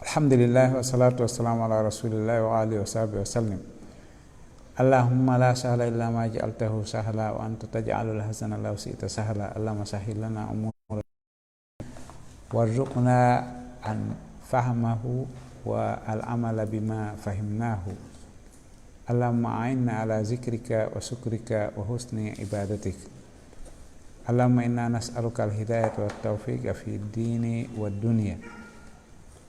Alhamdulillah wassalatu wassalamu ala rasulillah wa alihi wa sahbihi wa sallim. Allahumma la sahla illa ma ja'altahu sahla wa anta taj'alul hazana law shi'ta sahla. Allahumma sahhil lana umurana warzuqna an fahmahu wa al-amala bima fahimnahu. Allahumma a'inna ala zikrika wa syukrika wa husni ibadatik. Allahumma inna nas'aluka al-hidayata wa taufiqa fi dini wa dunya.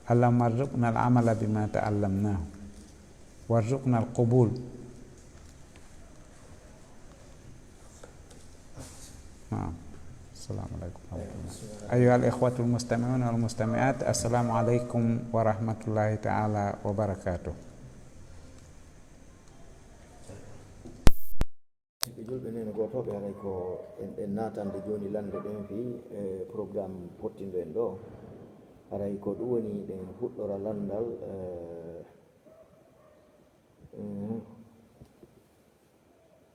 Allahumma arzuqna al-amala bima ta'allamnahu warzuqna al-qubul. Assalamualaikum warahmatullahi. Ayyuhal ikhwatul mustami'un wal mustami'at, assalamualaikum warahmatullahi ta'ala wabarakatuh. julɓe nene gotoɓe haray ko en natande joni lande ɗen fi programme pottindo en ɗo haray ko ɗum woni ɗen fuɗɗora landal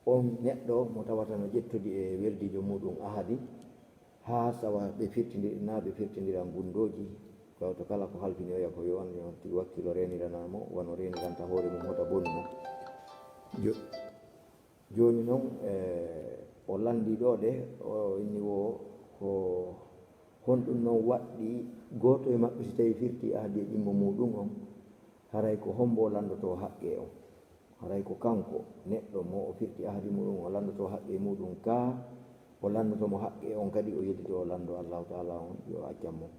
on neɗɗo mo tawata no ƴettodi e weldijo muɗum ahadi ha sawa ɓe firtidiri na ɓe firtidira gundoji to kala ko halfini oya ko yo on yo tigi wakkilo reniranamo wono reniranta hoore mum hota bonni mum joni noon o landi ɗo ɗe o inni wo ko honɗum noon waɗɗi goto e maɓɓe si tawi firti ahdi e ƴimmo muɗum on haray ko hombo landoto haqqe on, haray ko kanko neɗɗo mo o firti ahdi muɗum o landoto haqqe muɗum ka o landotomo haqqe on kadi o yeddito o lando allahu taala on yo accammo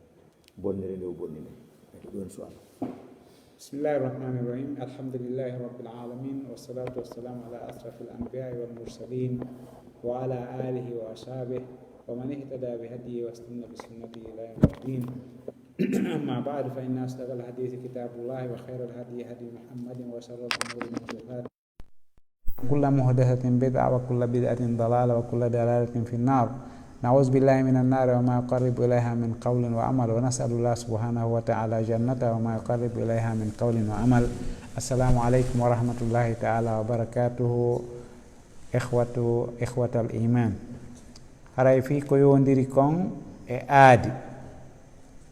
bonnere nde o bonni men ko ɗon so Allah. Bismillahir Rahmanir Rahim. Alhamdulillahi Rabbil Alamin wassalatu wassalamu ala asrafil anbiya'i wal mursalin wa ala alihi wa ashabihi wa man ihtada bi hadihi wa istanna bi sunnatihi ila yawmiddin. Amma ba'du fa inna asdaqal hadithi kitabullah wa khairal hadi hadi Muhammadin wa sharral umuri muhdatsaatuha. Kullu muhdatsatin bid'ah wa kullu bid'atin dalalah wa kullu dalalatin fin nar. Na'udzu billahi minan nar wa ma yuqarribu ilaiha min qawlin wa amal wa nas'alullah subhanahu wa ta'ala jannata wa ma yuqarribu ilaiha min qawlin wa amal. Assalamu alaikum warahmatullahi ta'ala wabarakatuh. Ikhwatal iman, haray fi ko yondiri kon e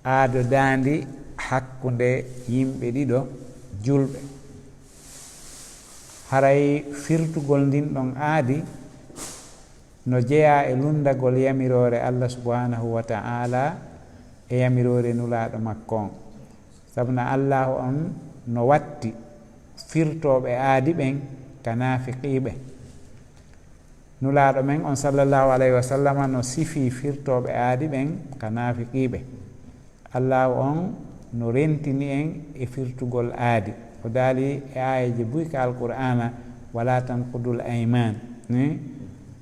aado dandi hakkunde yimɓe ɗiɗo julɓe. Haray firtugol ndin ɗon aadi no jeeya e lundagol yamirore Allah subhanahu wa ta'ala e yamirore nulaɗo makko on. Sabuna Allah on no watti firtoɓe aadi ɓen ka nafiqiɓe. Nulaɗo men on sallallahu alayhi wa sallam no sifi firtoɓe aadi ɓen ka nafiqiɓe. Allah on no rentini en e firtugol aadi o daali e ayaji buyka alqur'ana wala tanqudul ayman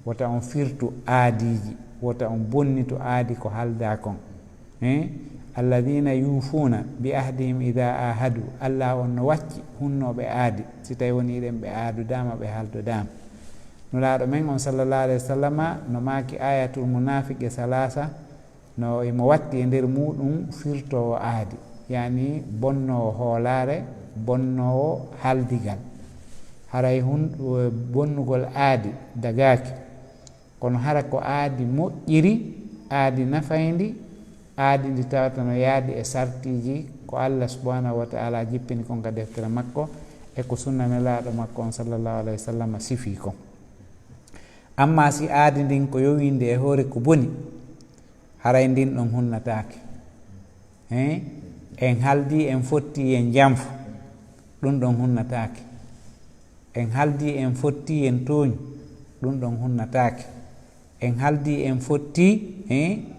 wota on firtu aadiji, wota on bonnito aadi ko halda kon. Alladina yufuna bi ahdihim ida ahadu. Allah on no wacci hunnoɓe aadi si tawi woni ɗen ɓe aadudama ɓe haldodama. Nulaɗo men on sallallahu alayhi wa sallam no maaki ayatul munafiqe salasa no imo watti e nder muɗum firtowo aadi, yani bonnowo hoolare, bonnowo haldigal. haray bonnugol aadi dagaki, kono hara ko aadi moƴƴiri, aadi nafayndi, aadi ndi tawata no yaadi e sartiji ko Allah subhanahu wa ta'ala jippini kon ka deftere makko e ko sunna nelaɗo makko on sallallahu alayhi wa sallam sifi kon. Amma si aadi ndin ko yowinde e hoore ko boni, haray ndin ɗon hunnatake. En haldi en fotti en jamfo, ɗum ɗon hunnatake. En haldi en fotti en tooñu, ɗum ɗon hunnatake. En haldi en fotti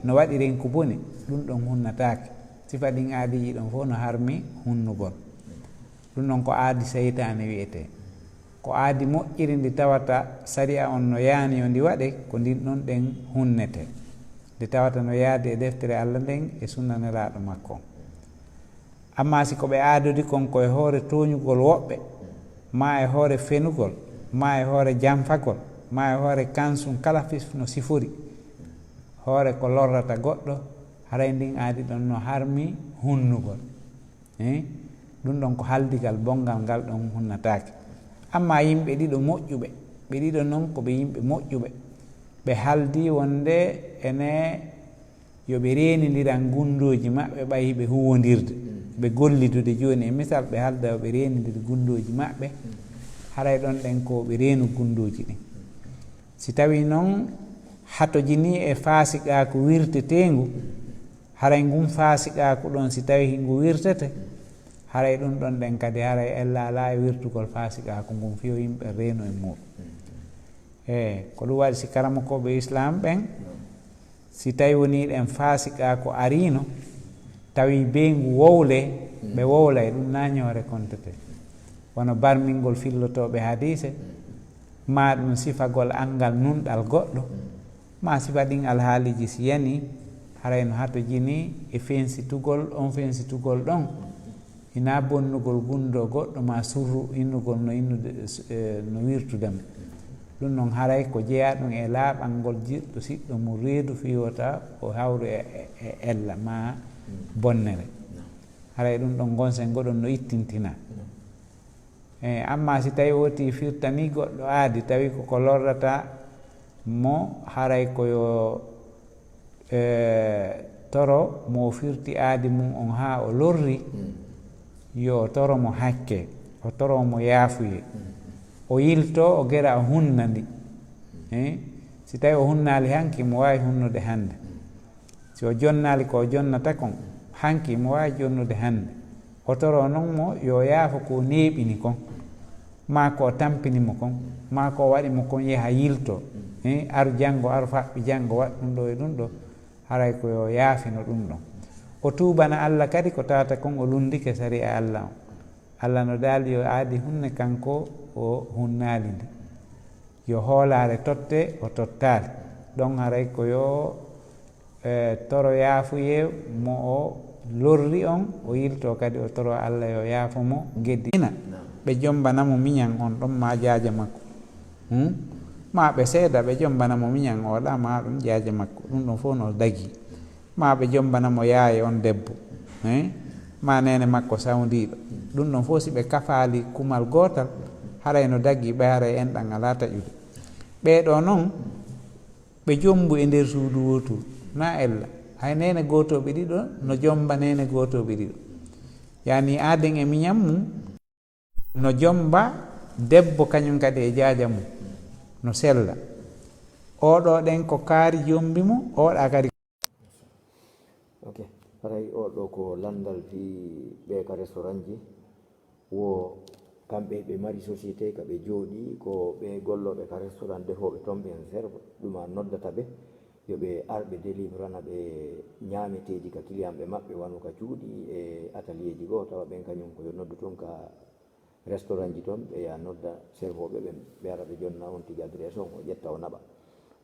no waɗiren ko boni, ɗum ɗon hunnatake. Sifa ɗin aadiji ɗon fof no harmi hunnugol. Ɗum ɗon ko aadi seytane wiyete. Ko aadi moƴƴiri ndi tawata sariya on no yaani yo ndi waɗe, ko ndin ɗon ɗen hunnete. Ndi tawata no yaade e deftere Allah nden e sunna nelaɗo makko. Amma si ko ɓe aadodi kon koye hoore tooñugol woɓɓe, ma e hoore fenugol, ma e hoore jamfagol, ma e hoore kansum kala fis no sifori, hoore ko lorrata goɗɗo, haray ndin aadi ɗon no harmi hunnugol. Ɗum ɗon ko haldigal bongal ngal ɗon hunnatake. Amma yimɓe ɗiɗo moƴƴuɓe, ɓe ɗiɗo noon ko ɓe yimɓe moƴƴuɓe, ɓe haldi wonde ene yo ɓe rendiran gundoji maɓɓe ɓay ɓe huwodirde ɓe gollidude joni e misal ɓe halda ɓe renidide gundoji maɓɓe haray ɗon ɗen ko ɓe renu gundoji ɗin si tawi noon hatoji ni e faasiqaku wirtetengu haray ngun faasiqaku ɗon si tawi ngu wirtete haray ɗum ɗon ɗen kadi haray ella ala e wirtugol faasiqaku ngun fiyo yimɓe reeno e muɗum ko ɗum waɗi si karamakoɓe islam ɓen si tawi woni ɗen faasiqaku arino tawi be ngu wowle ɓe wowlay ɗum nañore kontete wono barmingol fillotoɓe hadise ma ɗum sifagol angal nunɗal goɗɗo ma sifa ɗin alhaaliji si yani haray no hatoji ni e fensitugol on fensitugol ɗon ina bonnugol gundo goɗɗo ma surru innugol no innude no wirtudema ɗum noon haray ko jeeya ɗum e laaɓalngol jiɗɗo siɗɗo mo reedu fiyota o hawru e ella ma bonnere haray ɗum ɗon gonsen goɗon no ittintina amma si tawi woti firtani goɗɗo aadi tawi koko lorrata mo haray koyo toro mo firti aadi mum on ha o lorri yo toro mo hakke o toro mo yaafuye o yilto o gera o hunnandi si tawi o hunnali hanki mo wawi hunnude hande si o jonnali ko jonnata kon hanki mo wawi jonnude hande o toro noon mo yo yaafo ko neeɓini kon ma ko tampinimo kon ma ko waɗimo kon yaha yilto aru janngo aru faɓɓi janngo waɗ ɗum ɗo e ɗum ɗo haray ko yo yaafino ɗum ɗon o tuubana Allah kadi ko tawata kon o lundike sari e Allah o Allah no daali yo aadi hunne kanko o hunnali nde yo hoolare totte o tottali ɗon haray ko yo toro yaafuye mo o lorri on o yilto kadi o toro Allah yo yaafomo geddina ɓe jombanamo miñan on ɗon ma jaaja makko ma ɓe seeda ɓe jombanamo miñan oɗa ma ɗum jaaja makko ɗum ɗon fof no dagi ma ɓe jombanamo yaaye on debbo ma nene makko sawdiɗo ɗum ɗon fof si ɓe kafali kumal gotal haray no daggi ɓe haray en ɗan ala taƴude ɓeɗo noon ɓe jombu e nder suudu wotul na ella hay nene gotoɓe ɗiɗo no jomba nene gotoɓe ɗiɗo yani aden e miñam mum no jomba debbo kañum kadi e jaaja mum no sella oɗo ɗen ko kaari jombi mo oɗa kadi ok haray oɗo ko landal fi ɓe ka restaurant ji wo kamɓe ɓe mari société ka ɓe jooɗi ko ɓe golloɓe ka restaurant defoɓe toon ɓe en serve ɗuma noddata ɓe yoɓe arɓe délivrana ɓe ñaameteji ka client ɓe maɓɓe wano ka cuuɗi e atelier ji goo tawa ɓen kañum koyo noddu toon ka restaurant ji toon ɓe ya nodda servoɓe ɓen ɓe ara ɓe jonna on tigi adresse on o ƴetta o naɓa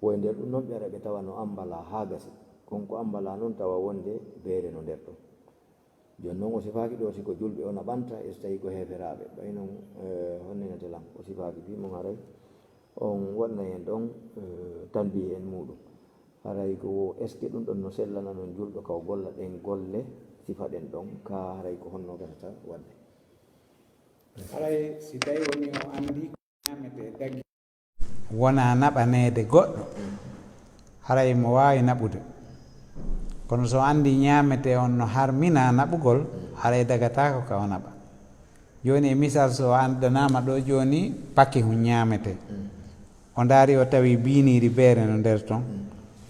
woye nder ɗum noon ɓe ara ɓe tawa no ambala ha gasi konko ambala noon tawa wonde beere no nder ɗon joni noon o sifaki ɗo siko julɓe o naɓanta e so tawi ko heferaɓe ɓay noon honninatelam o sifaki bimon haray on waɗna hen ɗon tanbi en muɗum haray ko est ce que ɗum ɗon no sellana noon julɗo kaw golla ɗen golle sifa ɗen ɗon ka haray ko honno ganata wadde haray si tawi woni o andi ko ñamete daggi wona naɓanede goɗɗo haray mo wawi naɓude kono so andi ñamete on no harmina naɓugol haray dagatako ka o naɓa joni e misal so andanama ɗo joni pakki hu ñamete o daari o tawi biniri beere no nder ton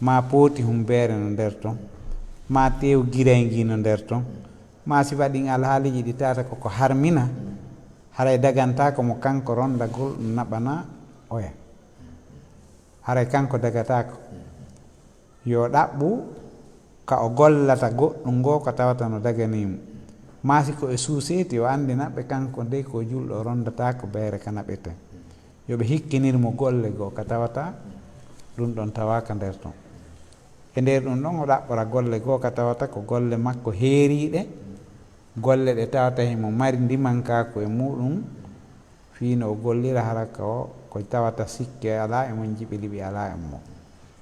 ma pooti hum beere no nder ton ma tew guiraygi no nder ton ma si waɗin alhaaliji ɗi tata koko harmina haray dagantako mo kanko rondagol naɓana oya haray kanko dagatako yo ɗaɓɓu ka o gollata goɗɗum ngo ko tawata no daganimo masi ko e suuseti o andi naɓe kanko nde ko julɗo rondata ko beere ka naɓeten yoɓe hikkinirmo golle goo ka tawata ɗum ɗon tawaka nder ton e nder ɗum ɗon o ɗaɓɓora golle goo ka tawata ko golle makko heeriɗe golle ɗe tawata himo mari ndimankako e muɗum fiino o gollira haraka o ko tawata sikke ala e mon jiɓiliɓi ala e mo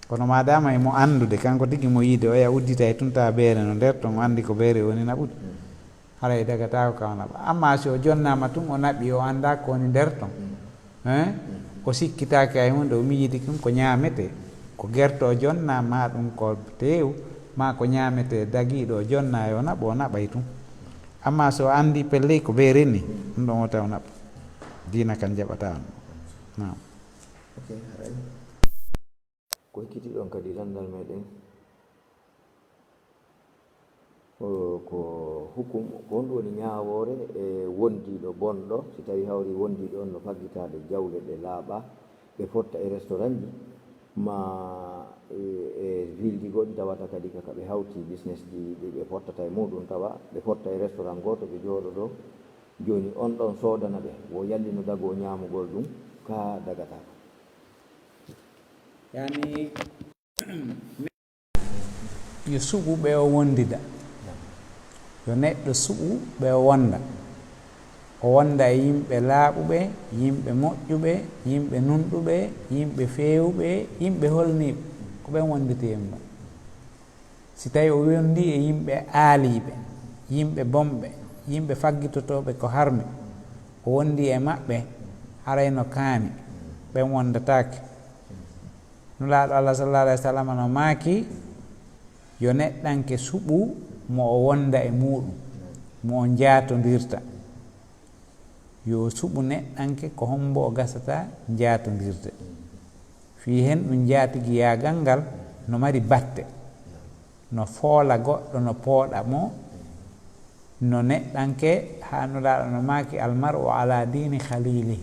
kono madama emo andude kanko tigi mo yiide oya uddita e tunta beere no nder ton o andi ko beere woni naɓude haray dagatako ka o naɓa amma si o jonnama tun o naɓi o anda ko woni nder ton o sikkitaki hay hunde o miijidi ɗum ko ñamete ko guerto o jonnama ɗum ko tew ma ko ñamete dagiɗo jonna yo naɓo naɓay tum amma so andi pelle ko ɓe renni ɗum ɗon o taw naɓa dina kan jaɓata nam ok haray ko ekkiti ɗon kadi landal meɗen ko hukum ko honɗum woni ñawore e wondiɗo bonɗo si tawi hawri wondiɗo on no faggitade jawle ɗe laaɓa ɓe fotta e restaurant ji ma e ville ji goɗɗi tawata kadi kaka ɓe hawti business ji ɗi ɓe fottata e muɗum tawa ɓe fotta e restaurant goto ɓe jooɗo ɗo joni on ɗon sodana ɓe wo yallino dago ñamugol ɗum ka dagatako yani yo suɓu ɓe o wondida yo neɗɗo suɓu ɓe o wonda e yimɓe laaɓuɓe yimɓe moƴƴuɓe yimɓe nunɗuɓe yimɓe feewuɓe yimɓe holniɓe ko ɓen wonditi en ɗon si tawi o wondi e yimɓe aaliɓe yimɓe bomɓe yimɓe faggitotoɓe ko harmi o wondi e maɓɓe harayno kaani ɓen wondatake nulaaɗo Allah sallallahu alayhi wa sallam no maaki yo neɗɗanke suɓu mo o wonda e muɗum mo o jaatondirta yo suɓu neɗɗanke ko hombo o gasata jaatondirde fi hen ɗum jaatigui yagal ngal no mari batte no foola goɗɗo no pooɗa mo no neɗɗanke ha nulaɗo no maaki almar'u ala dini khalili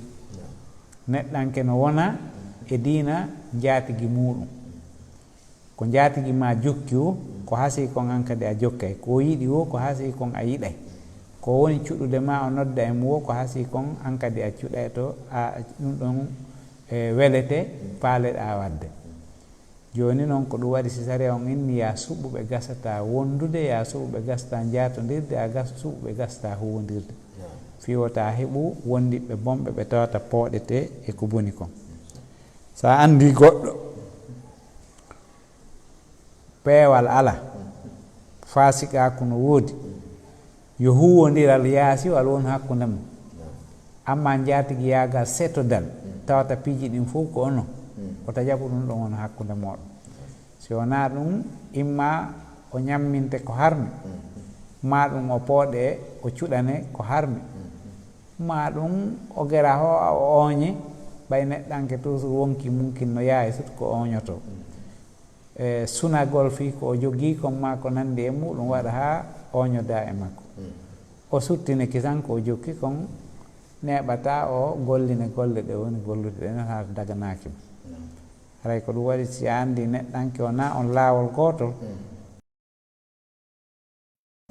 neɗɗanke no wona e diina jaatigui muɗum ko jaatigui ma jokki o ko hasi kon an kadi a jokkay ko yiɗi o ko hasi kon a yiɗay ko woni cuɗude ma o nodda e mo ko hasi kon an kadi a cuɗay to a ɗum ɗon welete paaleɗa wadde joni noon ko ɗum waɗi si sari on inni ya suɓuɓe gasata wondude ya suɓuɓe gasata jaatondirde a suɓuɓe gasata huwodirde fiwata heeɓu wondiɓe bomɓe ɓe tawata pooɗete e ko boni kon sa andi goɗɗo peewal ala fasikaku no woodi yo huwodiral yaasi wal won hakkude mum amma jaatigui yagal setodal tawata piiji ɗin fof ko ono ota jaɓu ɗum ɗon wona hakkude moɗon si wona ɗum imma o ñamminte ko harmi ma ɗum o pooɗe o cuɗane ko harmi ma ɗum o gera ho o ooñe ɓay neɗɗanke toujours wonki mumkin no yaawi surtout ko oñoto e sunagol fi ko o jogui kon ma ko nandi e muɗum waɗa ha oñoda e makko o suttine kisan ko o jokki kon neɓata o golline golle ɗe woni gollude ɗe ha daganaki mo haray ko ɗum waɗi si andi neɗɗanke o na on laawol gotol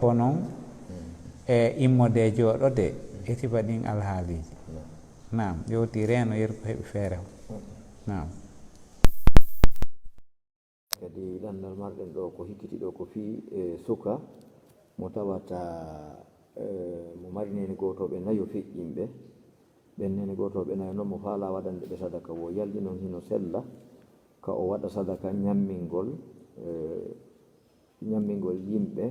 ko noon e immode jooɗode e tiba ɗin alhaaliji nam yewti reno yeru ko heeɓi feere nam kadi ɗannal marɗen ɗo ko hikkiti ɗo ko fii e suka mo tawata mo mari nene gotoɓe nayo feƴƴinɓe ɓen nene gotoɓe nayo noon mo faala waɗande ɓe sadaka wo yalɗi noon hino sella ka o waɗa sadaka ñammingol yimɓe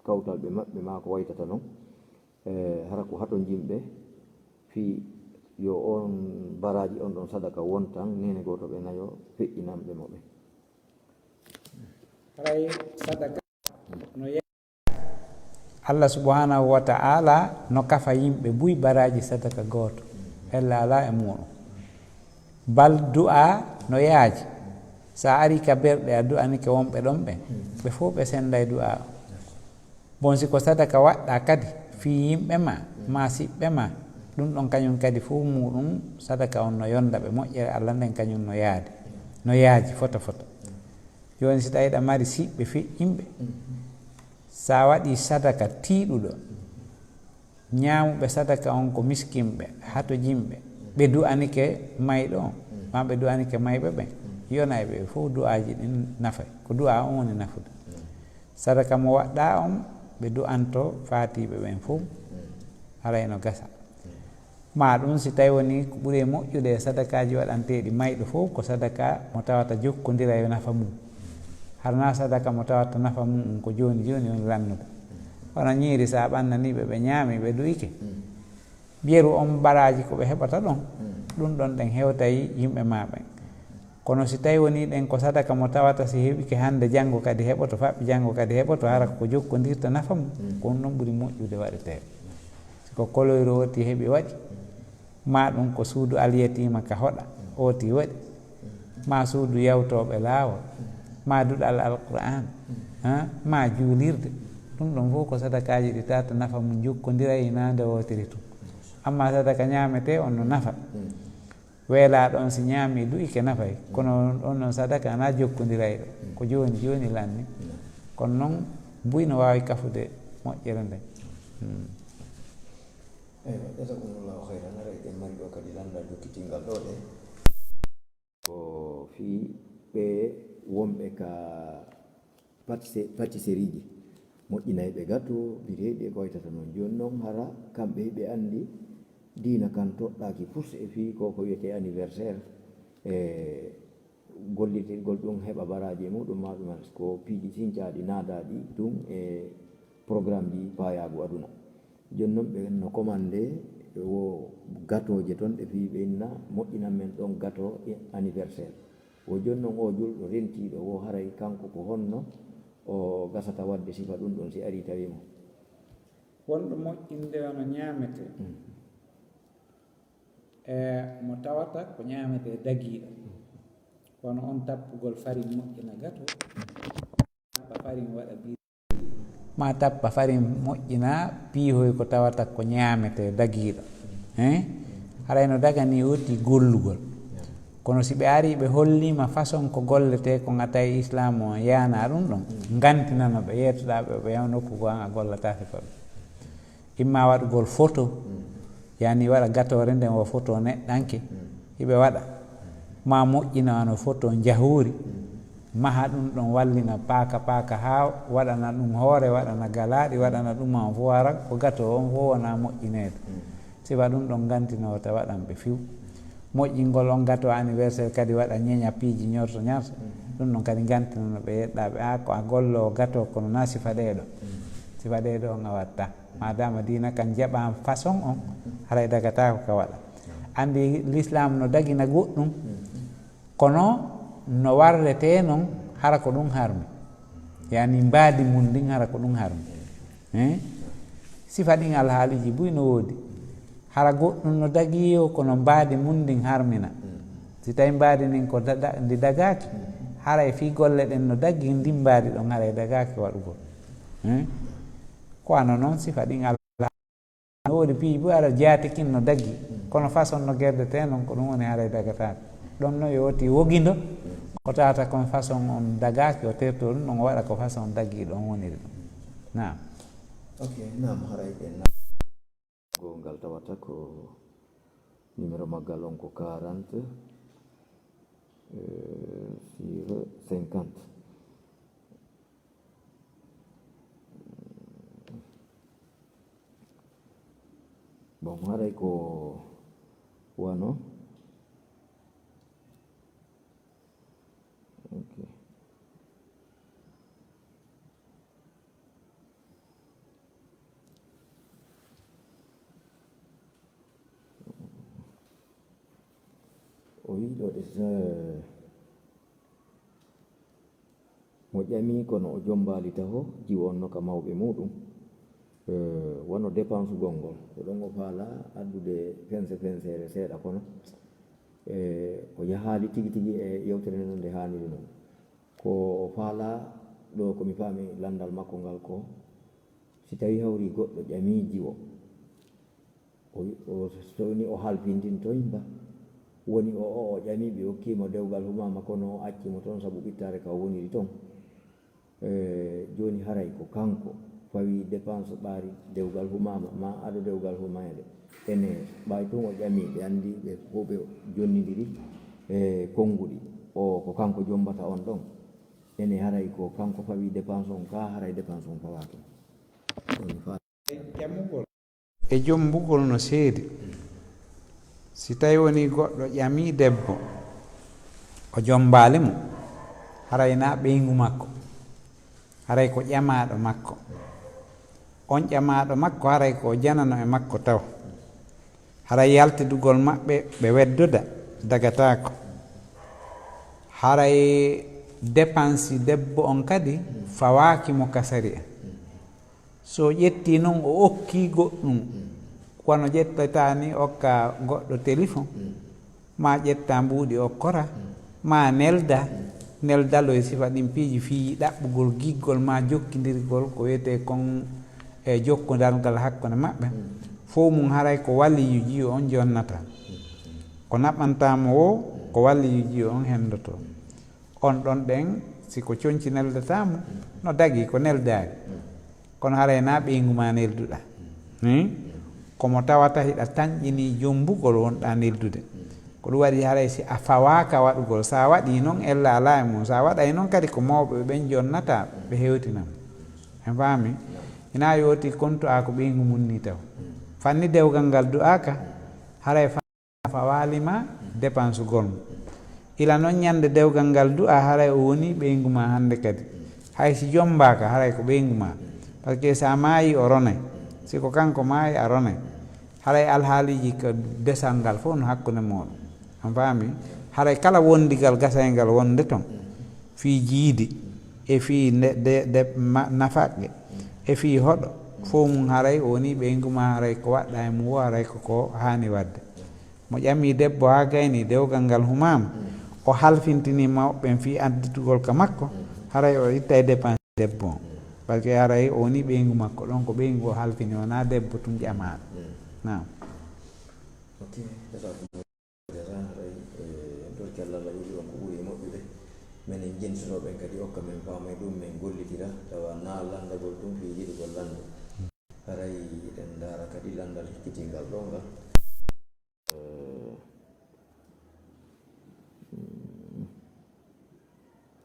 kawtal ɓe maɓɓe ma ko waytata noon hara ko hato yimɓe fii yo on baraji on ɗon sadaka wontan nene gotoɓe nayo feƴƴinanɓe mo ɓe haray sadaka no Allah subhanahu wa ta'ala no kafa yimɓe buy baraji sadaka goto ella ala e muɗum bal du'a no yaaji sa ari ka berɗe a du'anike wonɓe ɗon ɓe fof ɓe senda e du'a o bon si ko sadaka waɗɗa kadi fi yimɓe ma siɓɓe ma ɗum ɗon kañum kadi fof muɗum sadaka on no yonda ɓe moƴƴere Allah nden kañum no yaaji fota joni si tawi ɗa mari siɓɓe feƴƴinɓe sa waɗi sadaka tiiɗuɗo ñaamuɓe sadaka on ko miskinɓe hato jimɓe ɓe du'anike mayɗo on ma ɓe du'anike mayɓe ɓen yona e ɓe fof du'aji ɗin nafay ko du'a on woni nafude sadaka mo waɗɗa on ɓe du'anto faatiɓe ɓen fof harayno gasa ma ɗum si tawi woni ko ɓuuri moƴƴude e sadakaji waɗanteɗi mayɗo fof ko sadaka mo tawata jokkodira e nafa mum harna sadaka mo tawata nafa mum ko joni woni lannude hono ñiiri sa ɓannaniɓe ɓe ñaami ɓe duyke ɓiyeru on baraji ko ɓe heɓata ɗon ɗum ɗon ɗen hewtayi yimɓe ma ɓen kono si tawi woni ɗen ko sadaka mo tawata si heɓike hande janngo kadi heɓoto faɓɓi janngo kadi heɓoto hara ko jokkodirta nafa mum ko ɗum ɗon ɓuri moƴƴude waɗetee siko koloyre oti heɓi waɗi ma ɗum ko suudu alyatima ka hoɗa oti waɗi ma suudu yawtoɓe laawol ma duɗal alquran ma juulirde ɗum ɗon fof ko sadakaji ɗi tata nafa mum jokkodira e nande wotiri tum amma sadaka ñamete on no nafa weelaɗo on si ñaami du'ike nafay kono on ɗon sadaka ana jokkodira e ɗo ko joni joni lanni kono noon mbuy no wawi kafude moƴƴere nden eywa jasakumullahu hayran ara eɗen mari ɗo kadi landa jokkitingal ɗo ɗe ko fii ɓe wonɓe ka pâtisserie ji moƴƴinayɓe gâteau bireɗi e ko waytata noon joni noon hara kamɓe ɓe andi diina kan toɗɗaki pus e fii koko wiyete anniversaire e gollitirgol ɗum heɓa baraji e muɗum ma ɗum ko piiji sincaɗi naadaɗi ɗum e programme ji payago aduna joni noon ɓe no commandé wo gâteau je toon ɗe fii ɓe inna moƴƴinan men ɗon gâteau anniversaire o joni noon o julɗo rentiɗo wo haray kanko ko honno o gasata wadde sifa ɗum ɗon si ari tawimo wonɗo moƴƴinde ono ñamete mo tawata ko ñamete dagiɗo kono on tappugol farine moƴƴina gâteau tappa farine waɗa bi ma tappa farine moƴƴina piihoy ko tawata ko ñamete dagiɗo harayno dagani woti gollugol kono si ɓe ari ɓe hollima façon ko gollete ko gata e islam o yana ɗum ɗon gantinano ɓe yettoɗa ɓe yaw nokku go an a gollatake ko ɗum imma waɗugol photo yani waɗa gatore nden o photo neɗɗanke hiɓe waɗa ma moƴƴina no photo jahuri maha ɗum ɗon wallina paaka ha waɗana ɗum hoore waɗana galaɗi waɗana ɗum an fo wara ko gato on fo wona moƴƴinede sifa ɗum ɗon gantinowo ta waɗan ɓe fiw moƴƴingol on gato anniversaire kadi waɗa ñeña piiji ñorto ñarto ɗum ɗon kadi gantinano ɓe yeɗɗaɓe ko a gollo gato kono na sifa ɗeɗo on a watta madama dina kan jaɓan façon on haray dagatako ka waɗa andi l'islam no dagina goɗɗum kono no warrete noon hara ko ɗum harmi yani mbaadi mum ndin hara ko ɗum harmi sifa ɗin alhaaliji buy no woodi hara goɗɗum no dagi o kono mbaadi mum ndin harmina si tawi mbaadi ndin ko ndi dagaki haray fi golle ɗen no daggi ndin mbaadi ɗon haray dagaki waɗugol ko ano noon sifa ɗin no woodi piiji bo ara jaatikin no daggi kono façon no gerdete noon ko ɗum woni haray dagataki ɗon no yowoti wogindo ko tawata kon façon on dagaki o terto ɗum ɗon o waɗa ko façon daggiɗo on woniri ɗum nam ok nam haray ɗen go ngal tawata ko numéro maggal on ko 40 sur 50 bon haray ko wano okay. O wiɗo ɗe mo ƴami kono o jombali taho jiwo on no ka mawɓe muɗum wono dépense gongol ko ɗon o faala addude fensere seeɗa kono o yahaali tigi tigi e yewtere noon nde haaniri noon ko o faala ɗo komi faami landal makko ngal ko si tawi hawri goɗɗo ƴami jiwo o sowni o halfindintoy mba woni o ƴami ɓe hokkimo dewgal humama kono o accimo toon sabu ɓittare ka woniri toon joni haray ko kanko fawi dépense ɓaari dewgal humama ma aɗo dewgal humayde ene ɓawi toon o ƴami ɓe andi ɓe fof ɓe jonnidiri e konnguɗi o ko kanko jombata on ɗon ene haray ko kanko fawi dépense on ka haray dépense on fawaki ƴammugol e jombugol no seedi si tawi woni goɗɗo ƴami debbo o jombali mo haray na ɓeygu makko haray ko ƴamaɗo makko on ƴamaɗo makko haray ko janano e makko taw haray yaltidugol maɓɓe ɓe weddoda dagatako haray dépense debbo on kadi fawakimo kasari en so ƴetti noon o okki goɗɗum kono ƴettata ni okka goɗɗo téléphone ma ƴetta mbuuɗi okkora ma neldalo e sifa ɗin piiji fii ɗaɓɓugol giggol ma jokkidirgol ko wiyete kon e jokkodargal hakkunde maɓɓe fof mum haray ko walliyu jiyo on jonnata ko naɓɓantamo o ko walliyu jiyo on hendoto on ɗon ɗen siko coñci neldatamo no dagi ko neldari kono haray na ɓeygu ma nelduɗa komo tawata hiɗa tañƴini jombugol wonɗa neldude ko ɗum waɗi haray si a fawaka waɗugol sa waɗi noon ella ala e mum sa waɗay noon kadi ko mawɓe ɓen jonnata ɓe hewtinam en faami ina yoti kontu a ko ɓeygu mum ni taw fanni dewgal ngal du'aka haray fawalima dépense golmo ila noon ñande dewgal ngal du'a haray o woni ɓeygu ma hande kadi hay si jombaka haray ko ɓeygu ma par ce que sa maayi o ronay siko kanko maayi a ronay haray alhaaliji ko desal ngal fof no hakkude moɗon on faami haray kala wondigal gasaygal wonde toon fii jiidi e fii nafaɓɓe e fii hoɗo fof mum haray o woni ɓeygu ma haray ko waɗɗa e mum o haray koko hani wadde mo ƴammi debbo ha gayni dewgal ngal humama o halfintini mawɓen fi additugol ka makko haray o itta e dépense debbo on par ce que haray o woni ɓeygu makko ɗon ko ɓeygu o halfini wona debbo tun ƴamaɗo nam minen jentinoɓen kadi hokka men famay ɗum min gollitira tawa na landagol ɗum fi yiɗugol lande haray eɗen dara kadi landal hikkitingal ɗo ngal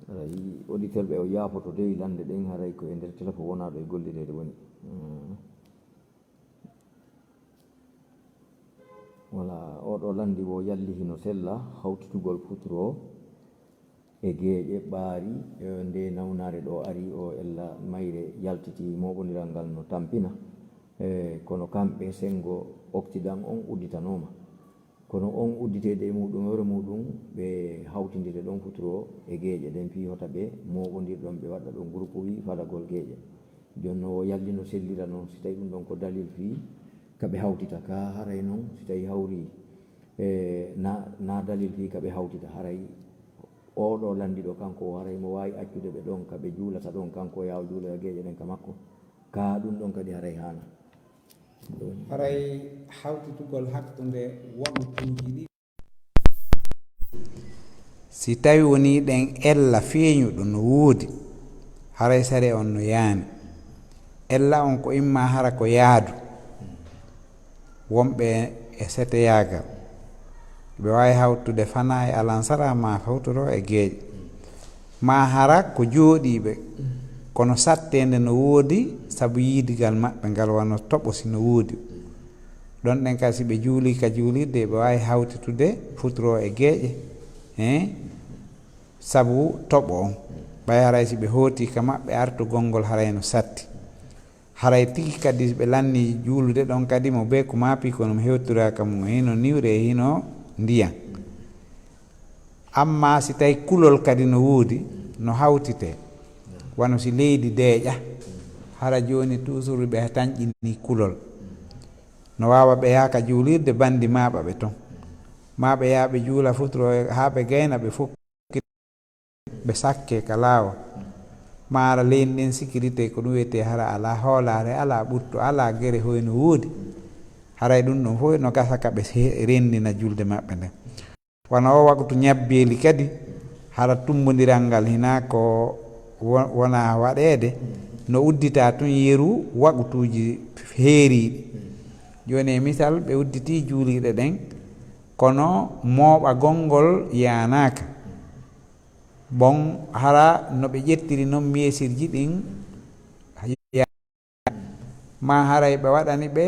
haray auditeur ɓe o yaafoto dey lande ɗen haray ko e nder téléphone wonaɗo e gollirede woni voilà oɗo landi o yalli hino sella hawtitugol futuro e geeƴe ɓaari nde nawnare ɗo ari o ella mayre yaltiti moɓodiral ngal no tampina kono kamɓe sengo occident on udditanoma kono on udditede e muɗum hore muɗum ɓe hawtidire ɗon futuro e geeƴe ɗen piyota ɓe moɓodirɗon ɓe waɗa ɗon groupe wi fadagol geeƴe jonno o yalli no sellira noon si tawi ɗum ɗon ko dalil fi kaɓe hawtita ka haray noon si tawi hawri na dalil fi kaɓe hawtita haray oɗo landiɗo kanko haray mo wawi accude ɓe ɗon kaɓe juulata ɗon kanko yaw juuloya geeƴe ɗen ka makko ka ɗum ɗon kadi haray hana haray hawtitugol hakkude waɗutuji ɗi si tawi woni ɗen ella feeñuɗo no woodi haray sare on no yaani ella on ko imma hara ko yaadu wonɓe e seteyagal ɓe wawi hawtude fana e alansara ma hawtoro e geeƴe ma hara ko jooɗiɓe kono sattede no woodi saabu yiidigal maɓɓe ngal wano toɓosi no woodi ɗon ɗen kadi si ɓe juuli ka juulirde ɓe wawi hawtitude futuro e geeƴe saabu toɓo on ɓay haray si ɓe hooti ka maɓɓe artugol ngol haray no satti haray tigi kadi ɓe lanni juulude ɗon kadi mo be ko maapi kono mo hewtoraka mum hino niwre e hino ndiyam amma si tawi kulol kadi no woodi no hawtite wano si leydi deeƴa hara joni toujours ɓe tañƴini kulol no wawa ɓe yaaka juulirde bandi maɓa ɓe toon ma ɓe yaa ɓe juula futuro ha ɓe gayna ɓe fof ɓe sakke ka laawa ma ara leydi ndin sécurité ko ɗum wiyete hara ala hoolare ala ɓurto ala guere hoyno woodi haray ɗum ɗon fof no gasa ka ɓe rendina julde maɓɓe nden wona o waktu ñabbeli kadi hara tumbodiral ngal hina ko wona waɗede no uddita tun yeeru waɓutuji heeriɗi joni e misal ɓe udditi juuliɗe ɗen kono mooɓa gongol yanaka bon hara no ɓe ƴettiri noon miesirji ɗin ma haray ɓe waɗani ɓe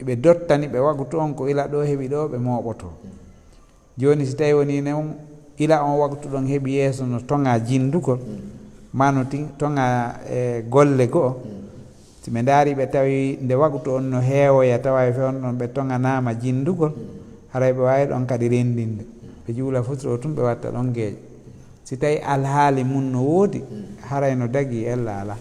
ɓe dottani ɓe wagutu on ko ila ɗo heeɓi ɗo ɓe mooɓoto joni si tawi woni noon ila on waktu ɗon heeɓi yeeso no tonga jindugol ma no tonga golle goo si ɓe daari ɓe tawi nde waktu on no heewoya tawa e fewn ɗon ɓe tonganama jindugol haray ɓe wawi ɗon kadi rendinde ɓe ɓe juula futuro tun ɓe watta ɗon geeƴo si tawi alhaali mum no woodi haray no dagi ella ala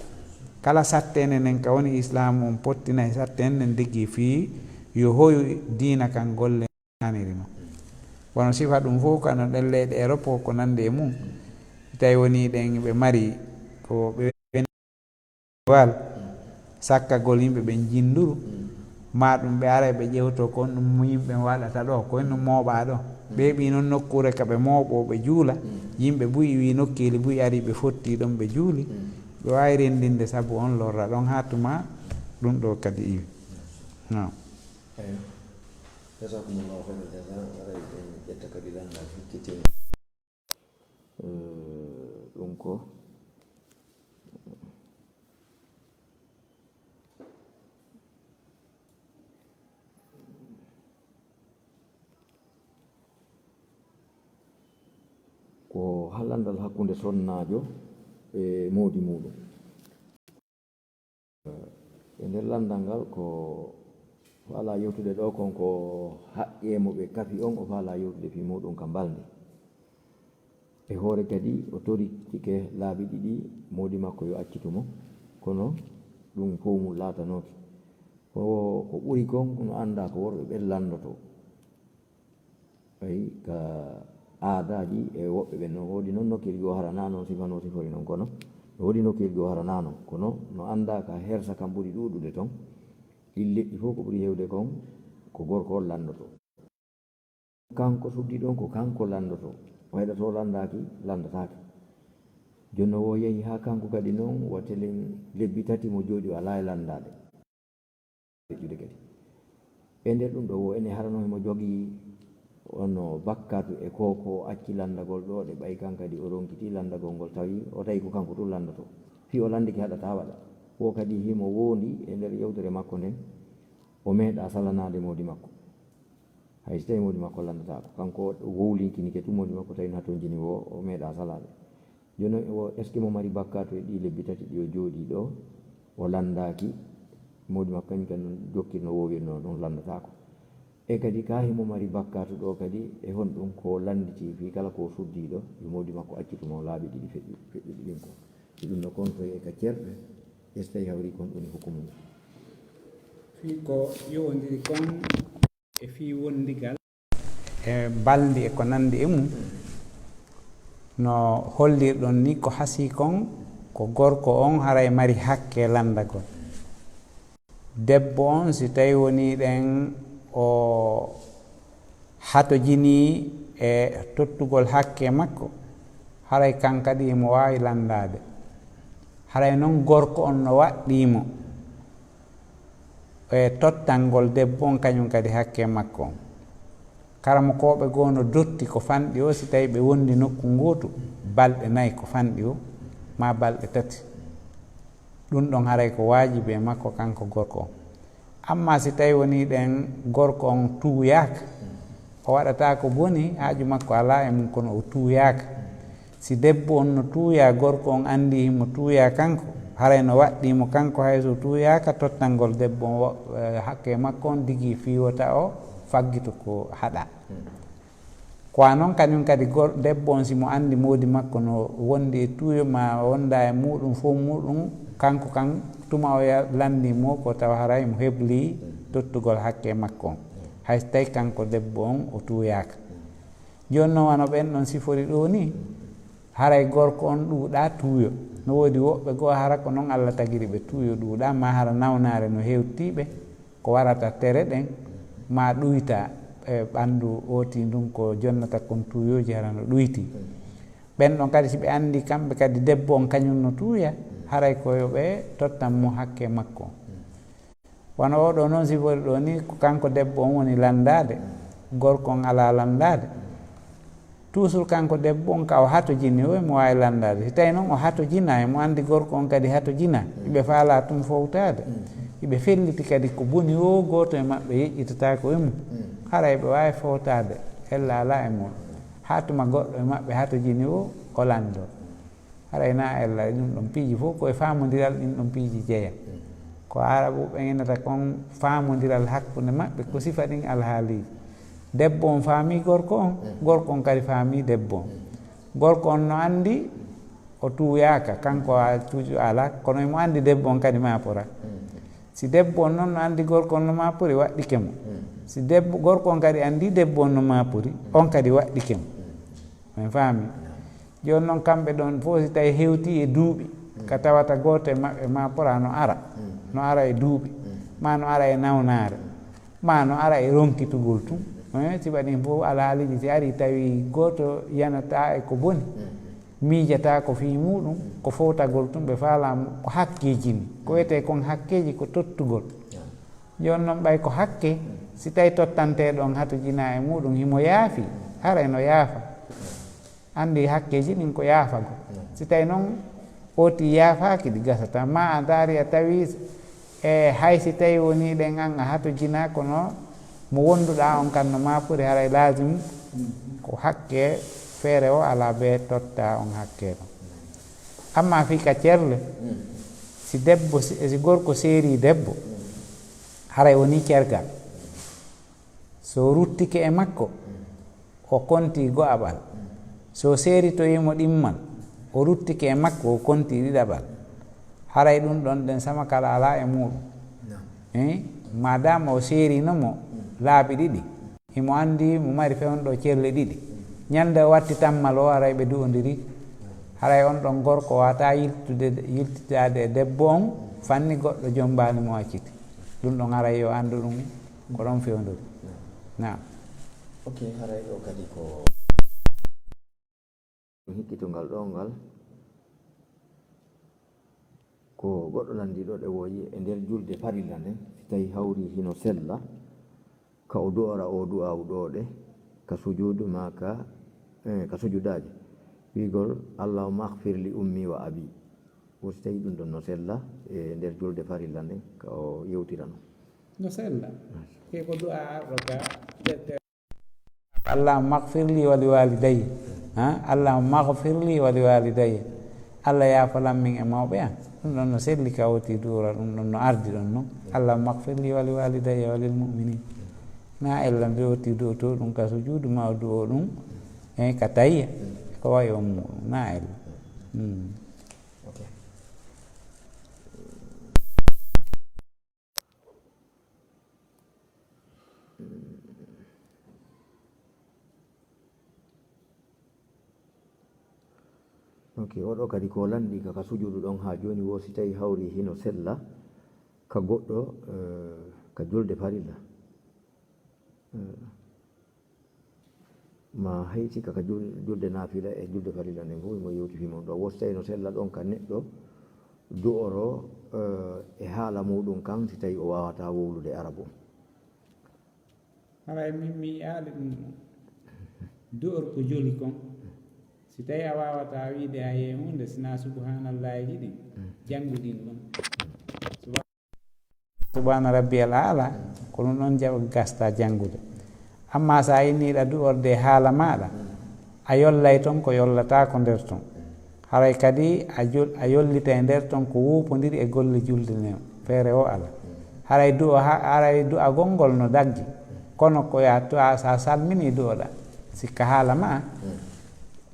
kala sattende nden ka woni islam on pottinayi sattende nden diggi fii yo hoyu diina kan golle aniri no wono sifa ɗum fof kano ɗen leyɗe Europe ko nande e mum si tawi woni ɗen ɓe mari ko ɓe wal sakkagol yimɓe ɓen jinduru ma ɗum ɓe ara ɓe ƴewto kon ɗum yimɓe waɗata ɗo koye no mooɓa ɗo ɓeeɓi noon nokkure ka ɓe mooɓo ɓe juula yimɓe buyi wi nokkili buyi ari ɓe fotti ɗon ɓe juuli ɓe wawi rendinde saabu on lorra ɗon ha tuma ɗum ɗo kadi iwi non jasakumullahu khairal jasa aray en ƴetta kadi landa fikkitini ɗum ko ko hallandal hakkunde sonnajo e moodi muɗum e nder landal ngal ko faala yewtude ɗo kon ko haqqemo ɓe kafi on o faala yewtude fi muɗum ka balde e hoore kadi o toritike laabi ɗiɗi moodi makko yo accitumo kono ɗum fof mum laatanoke ko ɓuri kon no anda ko worɓe ɓen landoto ayi ka aadaji e woɓɓe ɓen noon woodi noon nokkeli go harana noon sifano sifori noon kono woodi nokkeli go harana noon kono no anda ka hersa kam ɓuri ɗuɗude toon ɗin leƴƴi fof ko ɓuri hewde kon ko gorko on landoto kanko suddi ɗon ko kanko landoto wayɗato landaki landatake jonno wo yehi ha kanko kadi noon watelen lebbi tati mo jooɗi ala e landade leƴƴude kadi e nder ɗum ɗo wo ene harano hemo jogii ono bakkatu e koko acci landagol ɗo ɗe ɓay kan kadi o ronkiti landagol ngol tawi o tawi ko kanko ɗum landoto fi o landiki haɗata waɗa wo kadi himo wondi e nder yewtere makko nden o meeɗa salanade moodi makko hay so tawi moodi makko landata ko kanko wowlinkini ke tu moodi makko tawi hato jini wo o meeɗa salade joni o est ce que mo mari bakkatu e ɗi lebbi tati ɗi o jooɗi ɗo o landaki moodi makko kañum kadi jokkirno wowirno ɗum landatako e kadi ka himo mari bakkatu ɗo kadi e hon ɗum ko landiti fi kala ko suddiɗo yo moodi makko accitumo laaɓi ɗiɗi feƴƴuɗi ɗin ko ɗum no kontoye ka cerɓe es tawi hawri kon ɗum hukumu fi ko yowodiri kon e fi wondigal e baldi e ko nandi e mum no hollirɗon ni ko hasi kon ko gorko on haray mari hakke landagol debbo on si tawi woni ɗen o hatojini e tottugol hakke makko haray kan kadi mo wawi landade haray noon gorko on no waɗɗimo e tottangol debbo on kañum kadi hakke makko on karamo koɓe goo no dotti ko fanɗi o si tawi ɓe wondi nokku ngotu balɗe nayyi ko fanɗi o ma balɗe tati ɗum ɗon haray ko wajibi e makko kanko gorko on amma si tawi woni ɗen gorko on tuuyaka o waɗata ko boni haaju makko ala e mum kono o tuuyaka si debbo on no tuuya gorko on andi himo tuuya kanko haray no waɗɗimo kanko hayso tuuyaka tottangol debbo on hakke makko on digi fiwota o faggito ko haɗa kowa noon kañum kadi debbo on simo andi moodi makko no wondi e tuuyo ma wonda e muɗum fof muɗum kanko kan tuma o landimo ko tawa haray mo hebli tottugol hakke makko on hayso tawi kanko debbo on o tuuyaka joni noon wano ɓen ɗon sifori ɗo ni haray gorko on ɗuuɗa tuuyo no woodi woɓɓe goo hara ko noon Allah tagiri ɓe tuuyo ɗuuɗa ma hara nawnare no hewtiɓe ko warata tere ɗen ma ɗuyta e ɓandu oti ndun ko jonnata kon tuuyoji hara no ɗuyti ɓen ɗon kadi si ɓe andi kamɓe kadi debbo on kañum no tuuya haray koyo ɓe tottanmo hakke makko wono oɗo noon sifori ɗo ni ko kanko debbo on woni landade gorko on ala landade toujours kanko debbo on ka o hatojini o emo wawi landade si tawi noon o hatojina emo andi gorko on kadi hatojina ɓe faala tum fowtade iɓe felliti kadi ko boni o goto e maɓɓe yeƴƴitatako e mum haray ɓe wawi fowtade ella ala e mum ha tuma goɗɗo e maɓɓe hatojini o lando haray na ella e ɗum ɗon piiji fof koye famodiral ɗin ɗon piiji jeeya ko araɓuɓe enata kon famodiral hakkude maɓɓe ko sifa ɗin alhaaliji debbo on faami gorko on gorko on kadi faami debbo on gorko on no anndi o tuuyaka kanko a tuuju ala kono emo anndi debbo on kadi mapora si debbo on noon no anndi gorko on no mapori waɗɗike mo si debbo gorko on kadi anndi debbo on no mapori on kadi waɗɗike mo min faami joni noon kamɓe ɗon fof si tawi hewti e duuɓi ka tawata gooto e maɓɓe mapora no ara e duuɓi ma no ara e nawnare ma no ara e ronkitugol tun siɓa ɗin fof alhaaliji si ari tawi gooto yanata e ko boni miijata ko fii muɗum ko fowtagol tun ɓe faalama ko hakkeji ni ko wiyete kon hakkeji ko tottugol joni noon ɓay ko hakke si tawi tottanteɗon hatu jina e muɗum himo yaafi hara no yaafa andi hakkeji ɗin ko yaafago si tawi noon oti yaafaki ɗi gasata ma a daari a tawi e hay si tawi woni ɗen an a hatu jina kono mo wonduɗa on kan no mapori haray lasimu ko hakke feere o ala be totta on hakke ɗon amma fika cerle si debbo si gorko seeri debbo haray woni cergal so ruttike e makko o konti go'aɓal so seeritoyimo ɗimman o ruttike e makko o konti ɗiɗaɓal haray ɗum ɗon ɗen sama kala ala e muɗum madama o seerinomo laabi ɗiɗi himo anndi mo mari fewnɗo cerle ɗiɗi ñande o watti tammal o haray ɓe du'odiri haray on ɗon gorko wata yiltitade e debbo on fanni goɗɗo jombani mo acciti ɗum ɗon haray yo anndu ɗum ko ɗon fewndori na ok haray ɗo kadi ko hikkitongal ɗo ngal ko goɗɗo landiɗo ɗe woyi e nder julde farilla nden si tawi hawri hino sella ka o du'ora o du'awu ɗo ɗe ka sujudu ma ka sujudaji wigol allahumma ahfir li ummi wa abi o si tawi ɗum ɗon no sella e nder julde farilla nden ka o yewtira no sella ke ko du'a ɗo ka allahumma ahfir li wa li walidayya allahumma ahfir li wa li walidayya allah yaafalan min e mawɓe an ɗum ɗon no selli ka woti duura ɗum ɗon no ardi ɗon noon allahumma ahfir li wa li walidayya wa lil muminin na ella nde woti du'o to ɗum ka sujudu ma o du'o ɗum e ka tayya ko wayi on muɗum na ella ok oɗo kadi ko landi ka sujudu ɗon ha joni wo si tawi hawri hino sella ka goɗɗo ka julde farilla ma hayti kaka julde nafila e julde farilla nden fof mo yewti fimon ɗo wo si tawi no sella ɗon ka neɗɗo du'oro e haala muɗum kan si tawi o wawata wowlude arabu haray min mi yaali ɗum du'or ko joli kon si tawi a wawata wiide a yee hunde sina subhanallahi ji ɗin jannguɗin ɗum subhana rabbiyal ala ko ɗum ɗon jaɓa gasta janngude amma sa inniɗa du'orde haala maɗa a yollay toon ko yollata ko nder toon haray kadi a yollita e nder toon ko wuupodiri e golle julde nde feere o ala haray du'a gongol no daggi kono ko ya to sa salmini du'oɗa sikka haala ma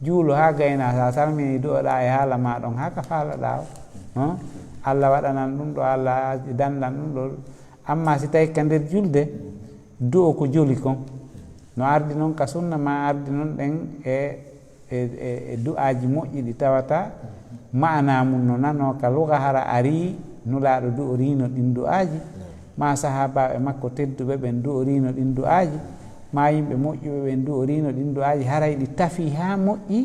juulo ha gayna sa salmini du'oɗa e haala ma ɗon ha ka faalaɗa o allah waɗanan ɗum ɗo allah danɗan ɗum ɗo amma si tawi ka nder julde du'o ko joli kon no ardi noon ka sunna ma ardi noon ɗen e du'aji moƴƴi ɗi tawata ma'ana mum no nano ka luga hara ari nulaɗo du'orino ɗin du'aji ma sahabaɓe makko tedduɓe ɓen du'orino ɗin du'aji ma yimɓe moƴƴuɓe ɓen du'orino ɗin du'aji haray ɗi tafi ha moƴƴi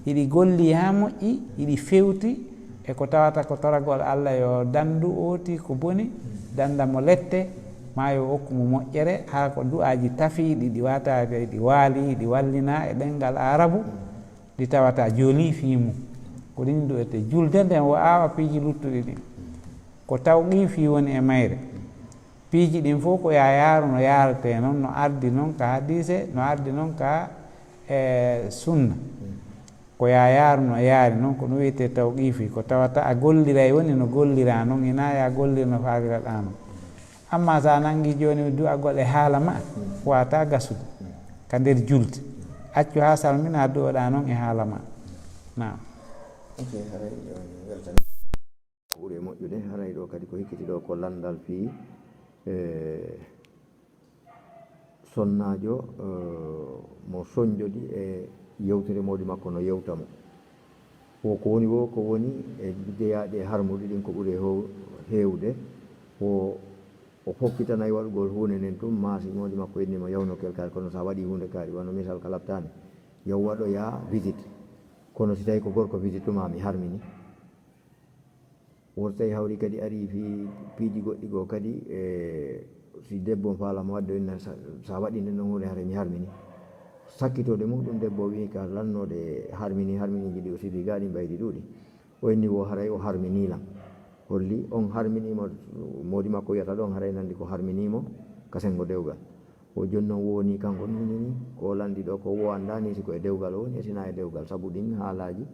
iɗi golli ha moƴƴi iɗi fewti e ko tawata ko toragol allah yo dandu ooti ko boni dandamo lette ma yo hokkumo moƴƴere ha ko du'aji tafiɗi ɗi watade ɗi waali ɗi wallina e ɗengal arabu ɗi tawata jooli fiimu ko ɗin du'ete julde nden o awa piiji luttuɗi ɗin ko tawqifi woni e mayre piiji ɗin fof ko yaaru no yarate noon no ardi noon ka hadise no ardi noon ka sunna ko yaaru no yaari noon ko ɗum wiyete tawqifi ko tawata a golliray woni no gollira noon ina ya gollira no faliraɗa noon amma sa nangi joni du'agol e haala ma wata gasude ka nder julde accu ha salmina adduoɗa noon e haala ma nam ok haray weltan ɓuuri moƴƴude haray ɗo kadi ko hikkiti ɗo ko landal fii sonnajo mo soñjodi e yewtere mawɗi makko no yewtamo o ko woni wo ko woni e jeeyaɗi e harmuɗi ɗin ko ɓuuri heewde o fokkitanayi waɗugol hunde nden tum maasi mawɗi makko innima yawnokel kaari kono sa waɗi hunde kaari wano misal ka laɓtani yaw waɗoya visite kono si tawi ko gorko visite tuma mi harmini woto tawi hawri kadi ari fi piiji goɗɗi goo kadi si debbo faalama wadde inna sa waɗi nden ɗon hunde hare mi harmini sakkitode mum ɗum debbo wi ka lannode harminiji ɗi o sibi ga ɗi ɓaydi ɗuuɗi o inni wo haray o harminilam holli on harminimo mawɗi makko wiyata ɗon haray nandi ko harminimo ka sengo dewgal o joni noon woni kanko ni ko landi ɗo ko wo andani siko e dewgal woni e sina e dewgal saabu ɗin haalaji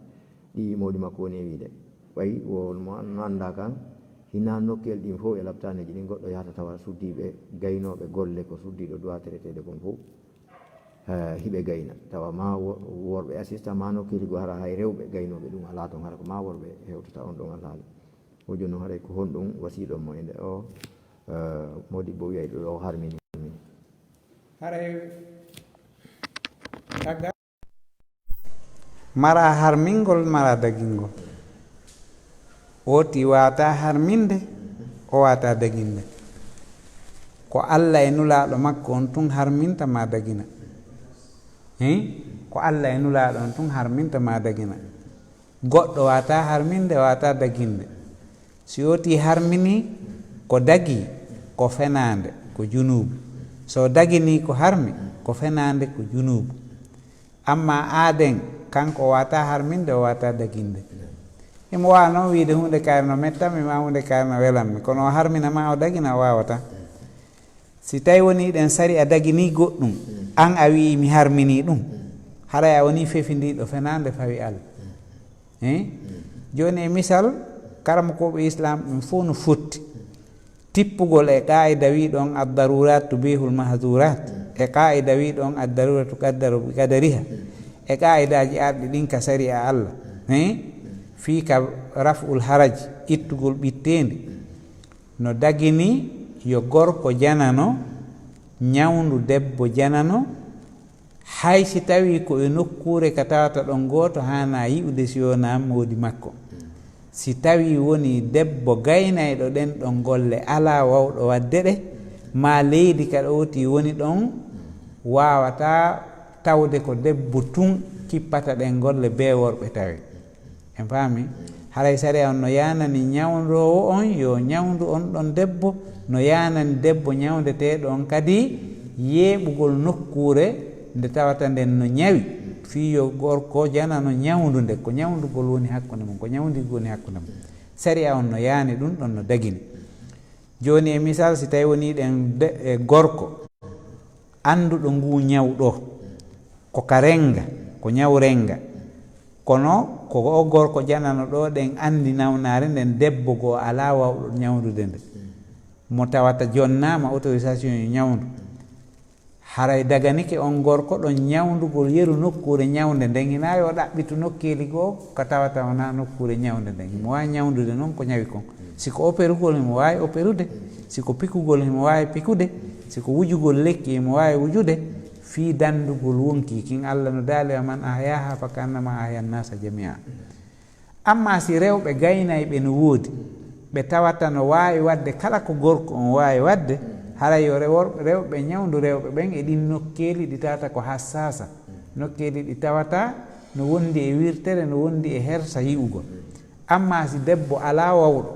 ɗi mawɗi makko woni e wiide ɓayi no anda kan hina nokkel ɗin fof e labtaneji ɗin goɗɗo yahata tawa suddiɓe gaynoɓe golle ko suddiɗo doit traitede kon fof hiɓe gayna tawa ma worɓe assista ma nokkeli go hara hay rewɓe gaynoɓe ɗum ala toon hara ko ma worɓe hewtata on ɗon alaala o joni noon haray ko honɗum wasiɗon mo e nde o modi bo wiyay ɗo o harmini haray tagga mara harmingol mara dagingol woti wata harminde o wata daginde ko Allah e nulaɗo makko on tun harminta ma dagina ko Allah e nulaɗo on tun harminta ma dagina goɗɗo wata harminde wata daginde si woti harmini ko dagi ko fenande ko junubu so dagini ko harmi ko fenande ko junubu amma aaden kanko wata harminde o wata daginde imo wawa noon wiide hunde kaari no mettami ma hunde kaari no welanmi kono o harmina ma o dagina o wawata si tawi woni ɗen sari a dagini goɗɗum an a wi mi harmini ɗum haray a woni fefindiɗo fenande fawi Allah joni e misal karama koɓe islam ɗum fof no fotti tippugol e qaida wi ɗon addarurat tubihul mahdurat e qaida wi ɗon addaruratu qaddaru bi qadariha e qaidaji arɗi ɗin ka sari a Allah fii ka raf'ul haraji ittugol ɓitteende no dagini yo gorko janano ñawndu debbo janano hay si tawi ko e nokkure ka tawata ɗon gooto hana yi'ude si wona mawdi makko si tawi woni debbo gaynayɗo ɗen ɗon golle ala wawɗo wadde ɗe ma leydi ka ɗowti woni ɗon wawata tawde ko debbo tun kippata ɗen golle be worɓe tawi en faami haray sari on no yanani ñawdowo on yo ñawdu on ɗon debbo no yanani debbo ñawdeteɗo on kadi yeɓugol nokkure nde tawata nden no ñawi fi yo gorko janano ñawdu nde ko ñawdugol woni hakkude mum ko ñawdigo woni hakkude mum sari on no yani ɗum ɗon no dagini joni e misal si tawi woni ɗen gorko anduɗo ngu ñawɗo ko ka renga ko ñaw renga kono ko o gorko janano ɗo ɗen andi nawnare nden debbo goo ala wawɗo ñawdude nde mo tawata jonnama autorisation yo ñawdu haray daganike on gorko ɗon ñawdugol yeru nokkure ñawde nden hina yo ɗaɓɓitu nokkeli goo ko tawata wona nokkure ñawde nden himo wawi ñawdude noon ko ñawi kon siko opérugol himo wawi opérude siko pikugol himo wawi pikude siko wujugol lekki himo wawi wujude fi dandugol wonki kin Allah no daali wa man ahyaha fa kannama ahya an-nasa jami'a amma si rewɓe gaynayɓe no woodi ɓe tawata no wawi wadde kala ko gorko on wawi wadde haray yo rewɓe ñawdu rewɓe ɓen e ɗin nokkeli ɗi tawata ko hassasa nokkeli ɗi tawata no wondi e wirtere no wondi e hersa yi'ugol amma si debbo ala wawɗo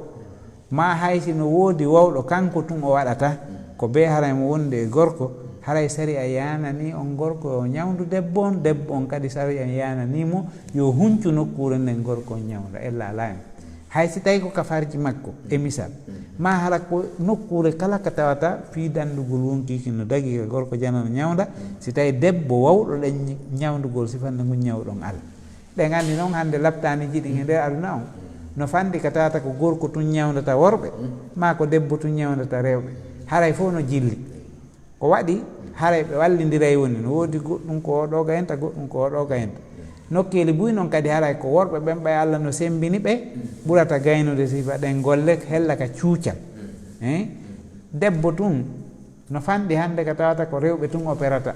ma haysi no woodi wawɗo kanko tun o waɗata ko be haray mo wondi e gorko haray sari a yanani on gorko yo ñawdu debbo on kadi sari a yananimo yo huncu nokkure nden gorko on ñawda ella ala en hay si tawi ko ka farji makko e misal ma hala ko nokkure kala ka tawata fi dandugol wonkiki no dagi ka gorko janano ñawda si tawi debbo wawɗo ɗen ñawdugol sifande ngu ñawɗon Allah ɗen andi noon hande labtani jiɗi e nder aduna on no fandi ka tawata ko gorko tun ñawdata worɓe ma ko debbo tun ñawdata rewɓe haray fof no jilli ko waɗi haray ɓe wallidiray woni no woodi goɗɗum ko oɗo gayenta goɗɗum ko oɗo gayenta nokkeli buy noon kadi haray ko worɓe ɓen ɓay Allah no sembini ɓe ɓurata gaynude sifa ɗen golle hella ka cuucal debbo tun no fanɗi hannde ka tawata ko rewɓe tun opérata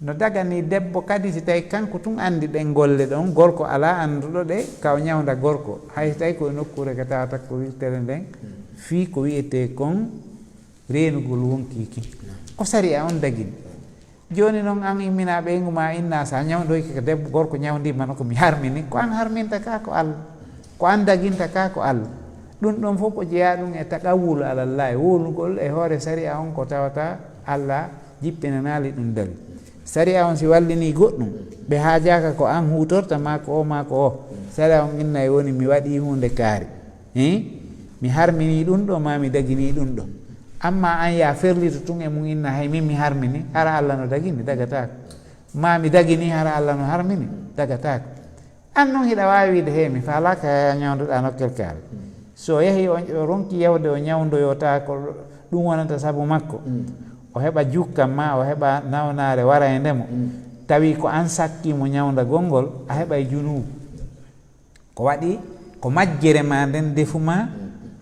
no dagani debbo kadi si tawi kanko tun anndi ɗen golle ɗon gorko ala annduɗo ɗe kaw ñawda gorko hay so tawi koye nokkure ka tawata ko wirtere nden fii ko wiyete kon reenugol wonkiki ko sari a on dagini joni noon an immina ɓeygu ma inna sa ñawdoyki ko debbo gorko ñawdimano ko mi harmini ko an harminta ka ko Allah ko an daginta ka ko Allah ɗum ɗon fof ko jeeya ɗum e taqawul alallahi wolugol e hoore sari a on ko tawata Allah jippinanali ɗum dali sari a on si wallini goɗɗum ɓe haajaka ko an hutorta ma ko o sari a on innayi woni mi waɗi hunde kaari mi harmini ɗum ɗo ma mi dagini ɗum ɗo amma an ya ferlito tun e mum inna hay min mi harmini hara Allah no dagini dagatako ma mi dagini hara Allah no harmini dagatako an noon hiɗa wawi wiide he mi falaka ya ñawdoɗa nokkel kaari so yeehi o ronki yewde o ñawdoyota ko ɗum wonata saabu makko o heɓa jukkam ma o heɓa nawnare wara e ndemo tawi ko an sakkimo ñawda gongol a heɓay junubu ko waɗi ko majjere ma nden defuma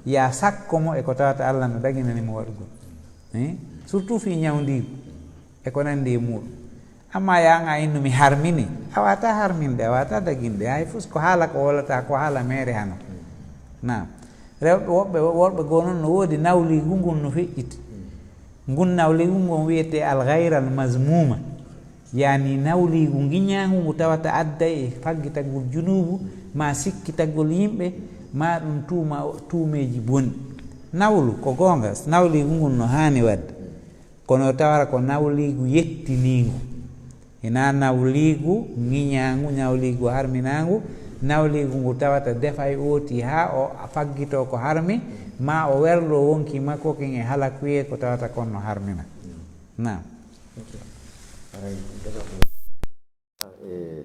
ya sakkomo e ko tawata Allah no daginanimo waɗugol surtout fi ñawdigu e ko nandi e muɗum amma yanga innu mi harmini a wata harminde a wata daginde hay fus ko haala ko wolata ko haala mere hano nam rewɓe worɓe goo noon no woodi nawligu ngun no feƴƴiti ngun nawligu ngon wiyete alghayra al mazmuma yani nawligu guiñagu ngu tawata adday e faggitagol junubu ma sikkitagol yimɓe ma ɗum tuumeji bonni nawlu ko gonga nawligu ngun no hani wadde kono tawara ko nawligu yettinigu ina nawligu guiñagu nawligu harminagu nawligu ngu tawata defay ooti ha o faggito ko harmi ma o werlo wonki makko ken e halakuye ko tawata kon no harmina nam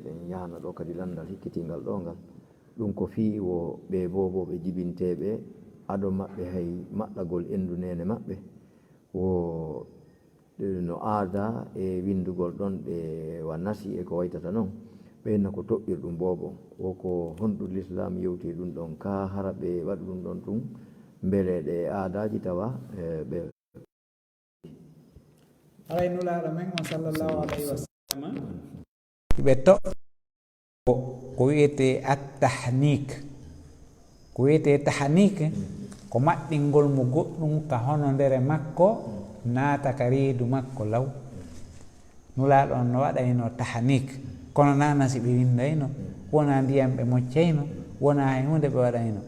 ɗen yahana ɗo kadi landal hikkitingal ɗo ngal ɗum ko fii wo ɓe boboɓe jibinteɓe ado maɓɓe hay maɗɗagol endu nene maɓɓe wo no aada e windugol ɗon ɗe wannasi e ko waytata noon ɓeyna ko toɓɓir ɗum bobo woko honɗum l'islam yewti ɗum ɗon ka hara ɓe waɗi ɗum ɗon tun beele ɗe aadaji tawa ɓe aray nulaɗo men o sallllahu alayhi wa sallam ɓe toɓɓ ko wiyete attahnik ko wiyete tahnik ko maɗɗingol mo goɗɗum ka hono ndere makko naata ka reedu makko law nulaɗo on no waɗayno tahnik kono nana si ɓe windayno wona ndiyam ɓe moccayno wona hay hunde ɓe waɗayno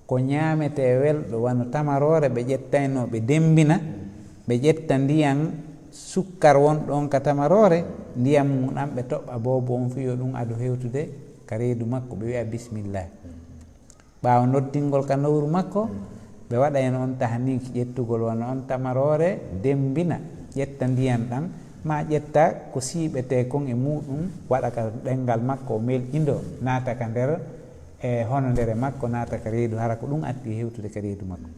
ko ñaamete welɗo wano tamarore ɓe ƴettayno ɓe dembina ɓe ƴetta ndiyam sukkar wonɗon ka tamarore ndiyam mum ɗam ɓe toɓɓa bobo on fiyo ɗum ado hewtude ka reedu makko ɓe wiya bisimillahi ɓaawa noddingol ka nowru makko ɓe waɗayno on tahnik ƴettugol wano on tamarore dembina ƴetta ndiyam ɗam ma ƴetta ko siiɓete kon e muɗum waɗa ka ɗengal makko o melƴindo naata ka nder e hono ndere makko naata ka reedu hara ko ɗum addi hewtude ka reedu makko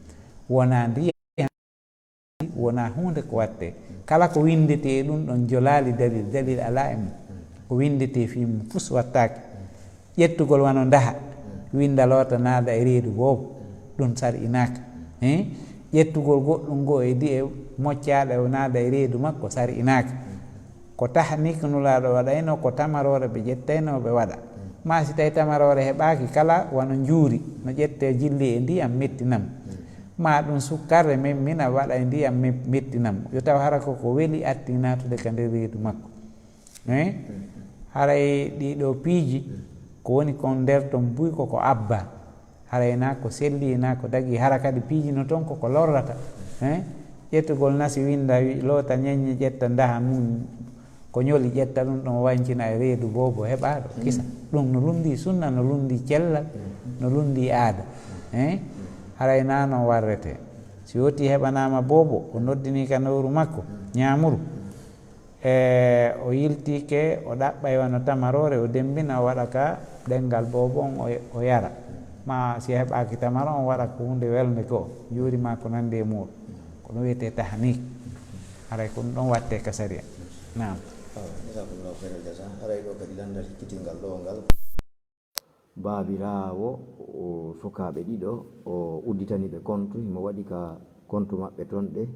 wona ndiyam wona hunde ko watte kala ko windete ɗum ɗon jolali dalil ala e mum ko windete fi mum fus wattake ƴettugol wano daha winda loota naada e reedu boobo ɗum sar inaka ƴettugol goɗɗum go e di e moccaɗo o naada e reedu makko sar inaka ko tahnik nulaɗo waɗayno ko tamarore ɓe ƴettayno ɓe waɗa ma si tawi tamarore heɓaki kala wano juuri no ƴette jilli e ndiyam mettinam ma ɗum sukkarde memmina waɗa e ndiyam mettinam yo taw hara ko weeli atti natude ka nder reedu makko haray ɗiɗo piiji ko woni kon nder ton buy koko abba haray na ko selli na ko dagi hara kadi piijino toon koko lorrata ƴettugol nasi winda loota ñeññe ƴetta daha mum ko ñoli ƴetta ɗum ɗon wancina e reedu bobo heɓaɗo kisa ɗum no lundi sunna no lundi cellal no lundi aada haray na noon warrete si woti heɓanama bobo o noddini ka nowru makko ñamuru o yiltike o ɗaɓɓay wano tamarore o dembina o waɗa ka ɗengal bobo on o yara ma si heɓaki tamara on waɗa ko hunde welde ko juurima ko nandi e muɗum ko ɗum wiyete tahnik haray ko ɗum ɗon watte ka saria nam jazakumullahu khairal jasa haray ɗo kadi landal hikkitingal ɗo ngal baabiraawo o sukaaɓe ɗiɗo o udditani ɓe compte himo waɗi ka compte maɓɓe toon ɗe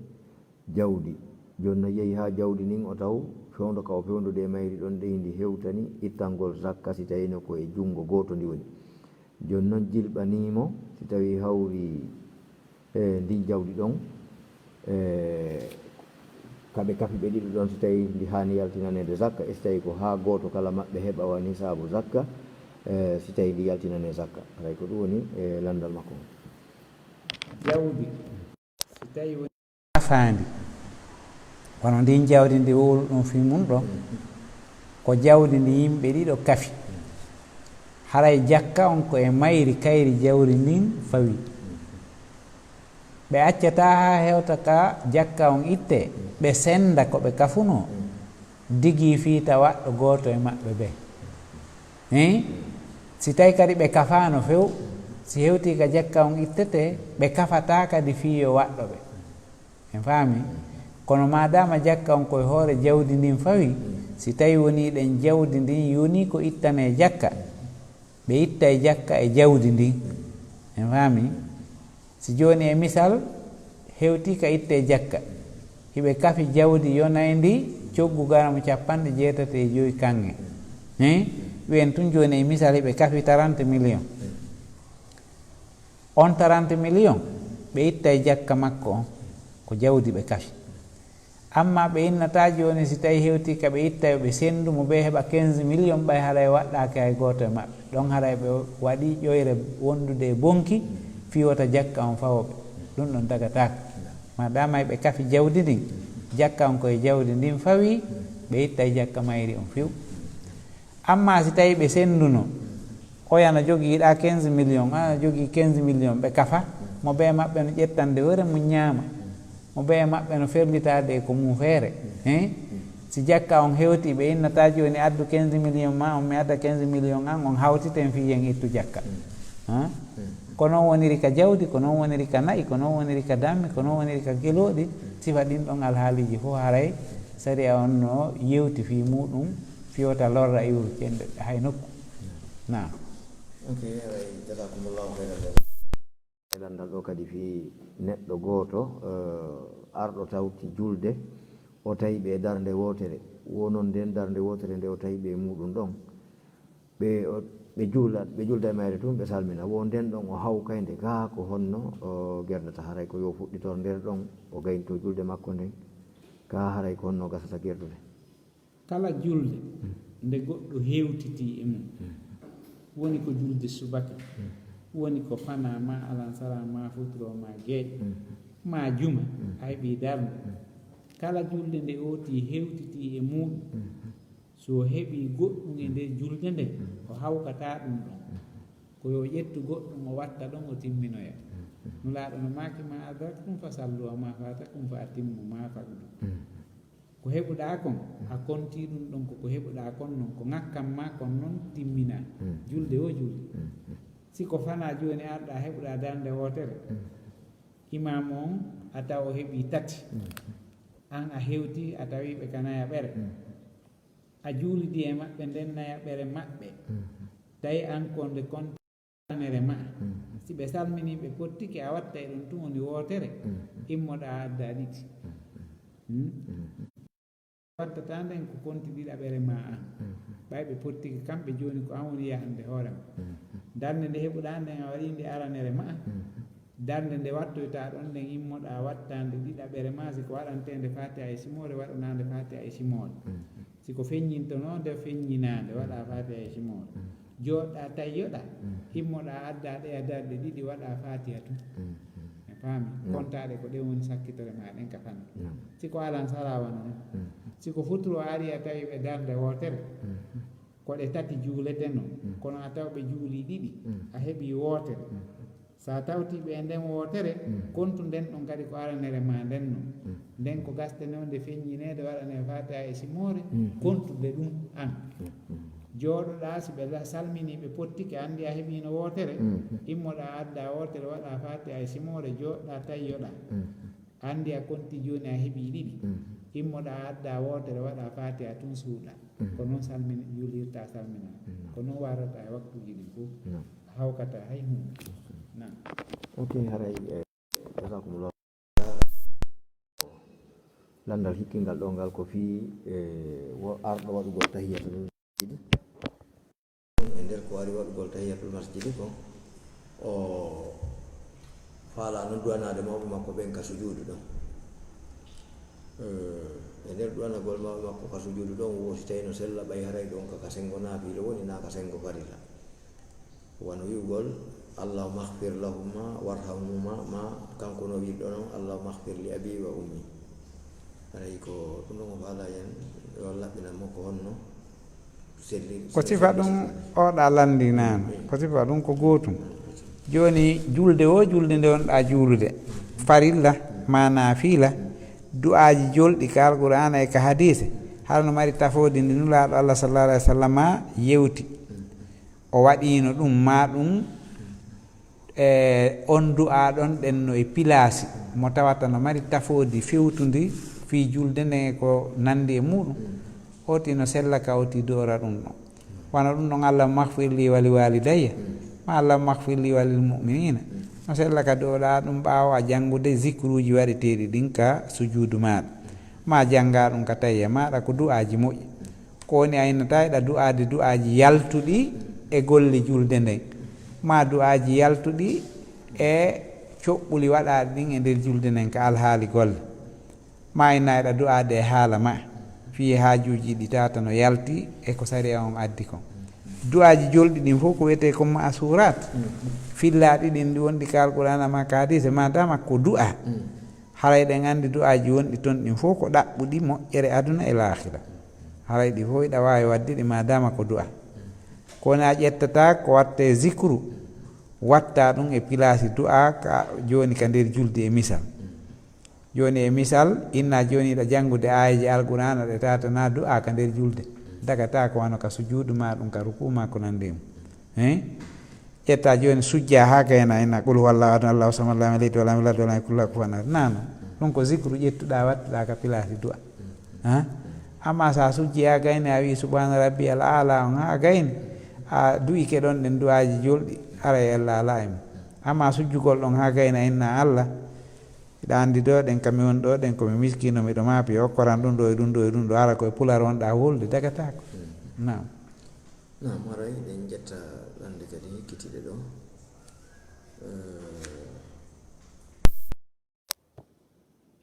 jawdi jooni no yehi haa jawdi nin o taw fewndo ka o fewndude e mayri ɗon ɗe ndi hewtani ittangol zakka si tawino ko e junngo gooto ndi woni jooni noon jilɓaniimo si tawi hawri ndin jawdi ɗon kaɓe kafi ɓe ɗiɗo ɗon si tawi ndi haani yaltinanede zakka e si tawi ko haa gooto kala maɓɓe heɓa wani saabu zakka si tawi ndi yaltinane zakka haray ko ɗum woni e landal makko jawdi si tawi woni afaandi wono ndin jawdi ndi wowlu ɗum fi mum ɗo ko jawdi ndi yimɓe ɗiɗo kafi haray jakka on ko e mayri kayri jawdi ndin fawi ɓe accata ha hewta ka jakka on itte ɓe senda ko ɓe kafuno digi fiita waɗɗo goto e maɓɓe ɓe si tawi kadi ɓe kafano few si hewti ka jakka on ittete ɓe kafata kadi fiyo waɗɗo ɓe en faami kono madama jakka on koye hoore jawdi ndin fawi si tawi woni ɗen jawdi ndin yoni ko ittane jakka ɓe itta e jakka e jawdi ndin en faami si joni e misal hewti ka itte e jakka hiɓe kafi jawdi yonay ndi coggu garamo 65 kange ɓen tun joni e misal hiɓe kafi 30 million on 30 million ɓe itta e jakka makko on ko jawdi ɓe kafi amma ɓe innata joni si tawi hewti ka ɓe itta ɓe sendu mo ɓe heɓa 15 million ɓay haɗay waɗɗake hay goto e maɓɓe ɗon haɗay ɓe waɗi ƴoyre wondude e bonki fiyota jakka on fawoɓe ɗum ɗon dagataka madama ɓe kafi jawdi ndin jakka on koye jawdi ndin fawi ɓe itta e jakka mayri on few amma si tawi ɓe senduno oyana jogiiɗa 15 million a jogii 15 million ɓe kafa mo ɓe maɓɓe no ƴettande wore mum ñaama mo ɓe maɓɓe no ferlitade e ko mum feere si jakka on hewti ɓe innata joni addu 15 million ma on mi adda 15 million an on hawtiten fiyen ittu jakka ko noon woniri ka jawdi ko noon woniri ka nayi ko noon woniri ka dammi ko noon woniri ka geloɗi sifa ɗin ɗon alhaaliji fof haray sari a on no yewti fi muɗum fiyota lorra iwru cenɗe hay nokku na ok jazakumullahu khairan landal ɗo kadi fi neɗɗo gooto arɗo tawti julde o tawi ɓe darde wotere wonon nden darde wotere nde o tawi ɓe muɗum ɗon ɓe julda e mayre tun ɓe salmina wo nden ɗon o hawkayde ga ko honno gerdata haray ko yo fuɗɗitor nder ɗon o gaynto julde makko nden ga haray ko honno gasata gerdude kala julde nde goɗɗo hewtiti e mum woni ko julde subaka woni ko fana ma alansara ma futuro ma gueeƴe ma juma a heeɓi darde kala julde nde oti hewtiti e muɗum so heeɓi goɗɗum e nder julde nde o hawkata ɗum ɗon ko yo ƴettu goɗɗum o watta ɗon o timminoya nulaaɗo no maaki ma adrat ɗum fa sallu ma fata ɗum fa atimmu ma fagdu ko heɓuɗa kon a konti ɗum ɗon koko heɓuɗa kon noon ko ŋakkam ma kon noon timmina julde o julde si ko fana joni arɗa heɓuɗa darde wotere imam on a taw o heeɓi tati an a hewti a tawiɓe ka naya ɓere a juulidi e maɓɓe nden naya ɓere maɓɓe tawi an konde kontanere ma si ɓe salmini ɓe pottiki a watta e ɗum tun woni wotere immoɗa adda ɗiɗi wattata nden ko konti ɗiɗaɓere ma an ɓay ɓe pottiki kamɓe joni ko an woni yahande hoorema darde nde heɓuɗa nden a waɗi nde aranere ma darde nde wattoyta ɗon nden immoɗa wattande ɗiɗaɓere ma siko waɗantede fatiha e simore waɗanande fatiha e simore siko feññintonode feññinande waɗa fatiha e simore joɗɗa tayyoɗa immoɗa adda ɗe a darde ɗiɗi waɗa fatiha tun e faami kontaɗe ko ɗen woni sakkitore ma ɗen ka fana siko alan sara wona noon siko futuro ari a tawi ɓe darde wotere koɗe tati juulete noon kono a taw ɓe juuli ɗiɗi a heeɓi wotere sa tawtiɓe e nden wotere kontu nden ɗon kadi ko aranere ma nden noon nden ko gastene onde feññinede waɗane fatiha e simore kontude ɗum an jooɗoɗa si ɓe salmini ɓe pottike andi a heeɓino wotere immoɗa adda wotere waɗa fatiha e simore jooɗɗa tayyoɗa andi a konti joni a heeɓi ɗiɗi immoɗa adda wotere waɗa fatiha tun suuɗa ko noon salmin julirta salmina ko noon warata e waktuji ɗi fof hawkata hay hunde nam ok haray jasakumullah landal hikkingal ɗo ngal ko fii arɗo waɗugol tahiyatul masjidi e nder ko ari waɗugol tahiyatul masjidi ko o faala no duwanade mawɓe makko ɓen ka sujuudu ɗon e nder duwanagol mawɓe makko ka sujuudu ɗon wosi tawi no sella ɓay haray ɗon kaka sengo naafiilo woni na ka sengo farilla wano wi'ugol allahumma ahfir lahuma warhamhuma ma kanko no wiɗɗo noon allahumma ahfir li abi wa ummi aray ko ɗum ɗon o faala yen yo laɓɓinanmo ko honno selli ko sifa ɗum oɗa landi nane ko sifa ɗum ko gootum joni julde o julde nde wonɗa juulude farilla ma naafila du'aji jolɗi ka alqur'ana e ka hadise halno mari tafode ndi nulaɗo allah sallallahu alaihi wa sallam yewti o waɗino ɗum ma ɗum on du'a ɗon ɗen no e pilasi mo tawata no mari tafodi fewtundi fi julde nde ko nandi e muɗum oti no sella ka oti dora ɗum ɗon wano ɗum ɗon allah mahfir li wali walidayya ma allah mahfir li walil mu'minina no sella ka doɗa ɗum ɓawa janngude zicruji waɗeteɗi ɗin ka sujudu maɗa ma janga ɗum ka tayya maɗa ko du'aji moƴƴi ko woni aynata eɗa du'ade du'aji yaltuɗi e golle julde nden ma du'aji yaltuɗi e coɓɓuli waɗaɗi ɗin e nder julde nden ka alhaali golle ma ayna eɗa du'ade e haala ma fi haajuji ɗi tata no yalti e ko sariya on addi kon du'aji jolɗi ɗin fof ko wiyete comme asurat fillaɗi ɗin ɗi wonɗi ka alqur'ana ma ka hadise madama ko du'a haray ɗen andi du'aji wonɗi toon ɗin fof ko ɗaɓɓuɗi moƴƴere aduna e lahira haray ɗi fof iɗa wawi wadde ɗi madama ko du'a kono a ƴettata ko watte zicru watta ɗum e pilasi du'a ka joni ka nder julde e misal joni e misal inna joni ɗa janngude ayaji alqur'ana ɗe tatana du'a ka nder julde dagata ko wano ka sujudu ma ɗum ka ruku ma ko nandimo ƴetta joni sujja ha gayna inna qul huwallahu ahad allahu samad lam yalid walam yulad walam yakul lahu kufuwan ahad nano ɗum ko zicru ƴettuɗa wattuɗa ka pilasi du'a amma sa sujji ha gayni a wi subhana rabbi al ala on ha gayni a du'i ke ɗon ɗen du'aji jolɗi ara e allah ala e mum amma sujjugol ɗon ha gayna inna allah iɗa andi ɗo ɗen kami woni ɗo ɗen komi miskino miɗo maapi okkoran ɗum ɗo e ɗum ɗo e ɗum ɗo ara koye pular wonɗa wolde dagatako nam nam aray ɗen jetta lande kadi hikkitiɗe ɗo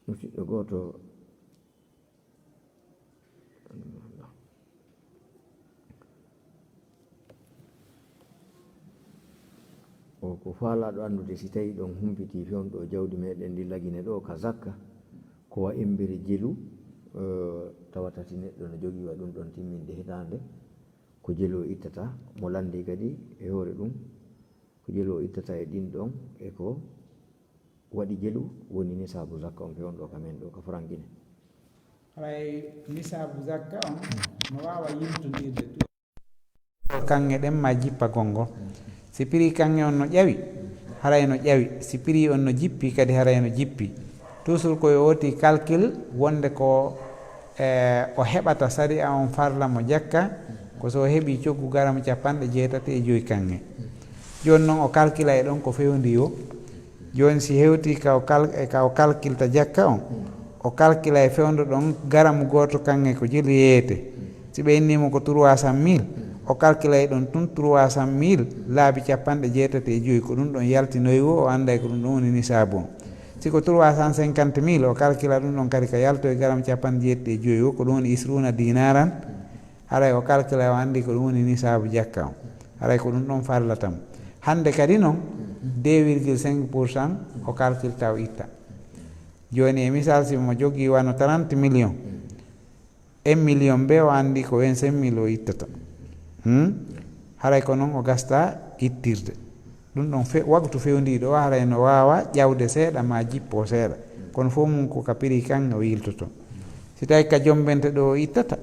musidɗo goto o ko faalaɗo andude si tawi ɗon humpiti fewndo jawdi meɗen ndi lagine ɗo ka zakka ko wa imbiri jelu tawatati neɗɗo no jogui wa ɗum ɗon timminde hitande ko jelu o ittata mo landi kadi e hoore ɗum ko jelu o ittata e ɗin ɗon e ko waɗi jelu woni nisabu zakka on fewndo kamen ɗo ka franguine hay nisabu zakka on no wawa yimtodirde kanŋe ɗen ma jippa gongo si prix kanŋe on no ƴawi haray no ƴawi si prix on no jippi kadi haray no jippi toujours koye oti calcul wonde ko o heɓata sariya on farla mo jakka ko so heeɓi coggu garam 65 kanŋe joni noon o calcula e ɗon ko fewndi yo joni si hewti ka o calculta jakka on o calcula e fewndo ɗon garam goto kanŋe ko jeli yeeyete si ɓeynimo ko 300 000 o calcula e ɗon tun 300 000 laabi 65 ko ɗum ɗon yaltinoyi o anda ko ɗum ɗon woni nisabu on siko 350 000 o calcula ɗum ɗon kadi ka yalto e garam 75 o ko ɗum woni isruna dinaran haray o calcula o andi ko ɗum woni nisabu jakka on haray ko ɗum ɗon farlatamo hande kadi noon 2,5% o calculta o itta joni e misal simo jogui wano 30 millions 1 million ɓe o andi ko 25 000 o ittata haray ko noon o gasta ittirde ɗum ɗon waktu fewndiɗo o haray no wawa ƴawde seeɗa ma jippo seeɗa kono fof mum ko ka prix kanŋe o yiltoto si tawi ka jombente ɗo o ittata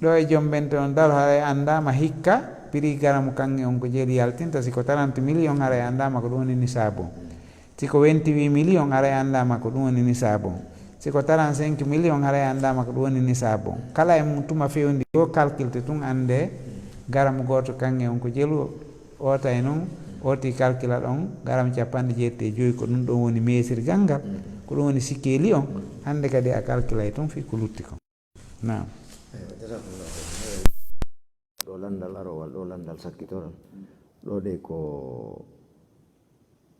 ɗo e jombente on dal haray andama hikka prix garamu kanŋe on ko jeeri yaltinta siko 30 millions haray andama ko ɗum woni nisabu on siko 28 millions haray andama ko ɗum woni nisabu on siko 35 million haray andama ko ɗum woni nisab on kala e mum tuma fewndi yo calculte tun ande garam goto kange on ko jelu ota e noon oti calcula ɗon garam 75 ko ɗum ɗon woni mesirgal ngal ko ɗum woni sikkeli on hande kadi a calcula e tun fi ko lutti ko nam ɗo landal arowal ɗo landal sakkitoral ɗo ɗe ko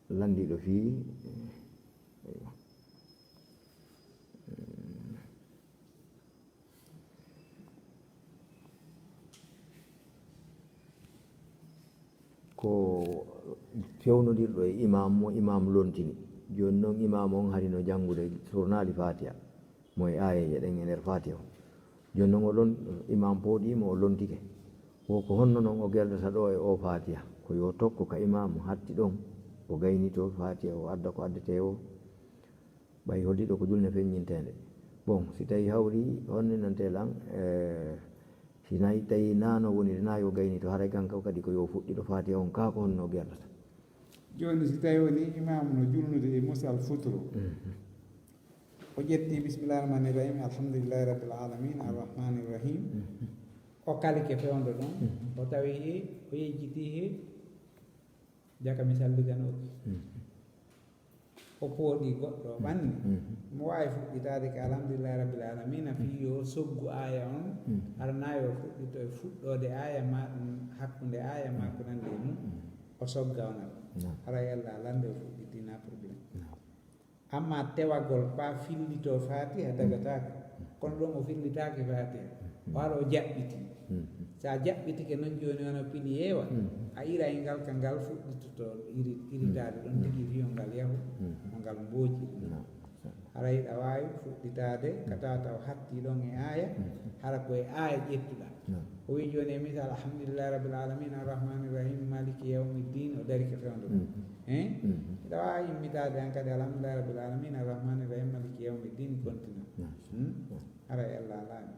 landiɗo fi ko fewnodirɗo e imam mo imam lontini joni noon imam on harino janngude journali fatiha moye ayeje ɗen e nder fatiha o joni noon o lon imam pooɗimo o lontike o ko honno noon o geldata ɗo e o fatiha ko yo tokko ka imam hatti ɗon o gaynito fatiha o adda ko addete o ɓay holliɗo ko julne feññintede bon si tawi hawri honninante lan si nayi tawi nano woni na yo gaynito haray kanka kadi ko yo fuɗɗiɗo fatiha on ka ko honno gerdata joni si tawi woni imam no julnude e musal futuro o ƴetti bisimillahi rahmani rahim alhamdulillahi rabbil alamin arrahmani rahim o kalike fewndo ɗon o tawi o yejjiti he jaka mi salliganoɗi o pooɗi goɗɗo ɓanni mo wawi fuɗɗitade ko alhamdulillahi rabbil alamina fi yo soggu aya on arana yo fuɗɗito e fuɗɗode aya ma ɗum hakkude aya ma ko nande e mum o sogga onal haray allah lande o fuɗɗitina probléme amma tewagol pa fillito fatiha dagatake kono ɗon o fillitake fatiha o ara o jaɓɓiti sa jaɓɓitike noon joni ono pili yeewa a ira e ngal ka ngal fuɗɗitoto iritade ɗon tigi fiyo ngal yahu mo ngal mbooji ɗum hara yiɗa wawi fuɗɗitade ka tawata o hatti ɗon e aya hara koye aya ƴettuɗa o wi joni e misal alhamdulillahi rabbil alamin arrahmani rahim maliki yawmiddin o dari ko fewndo ɗum iɗa wawi immitade han kadi alhamdulillahi rabbil alamin arrahmani rahim maliki yawmiddin continue hara e allah laami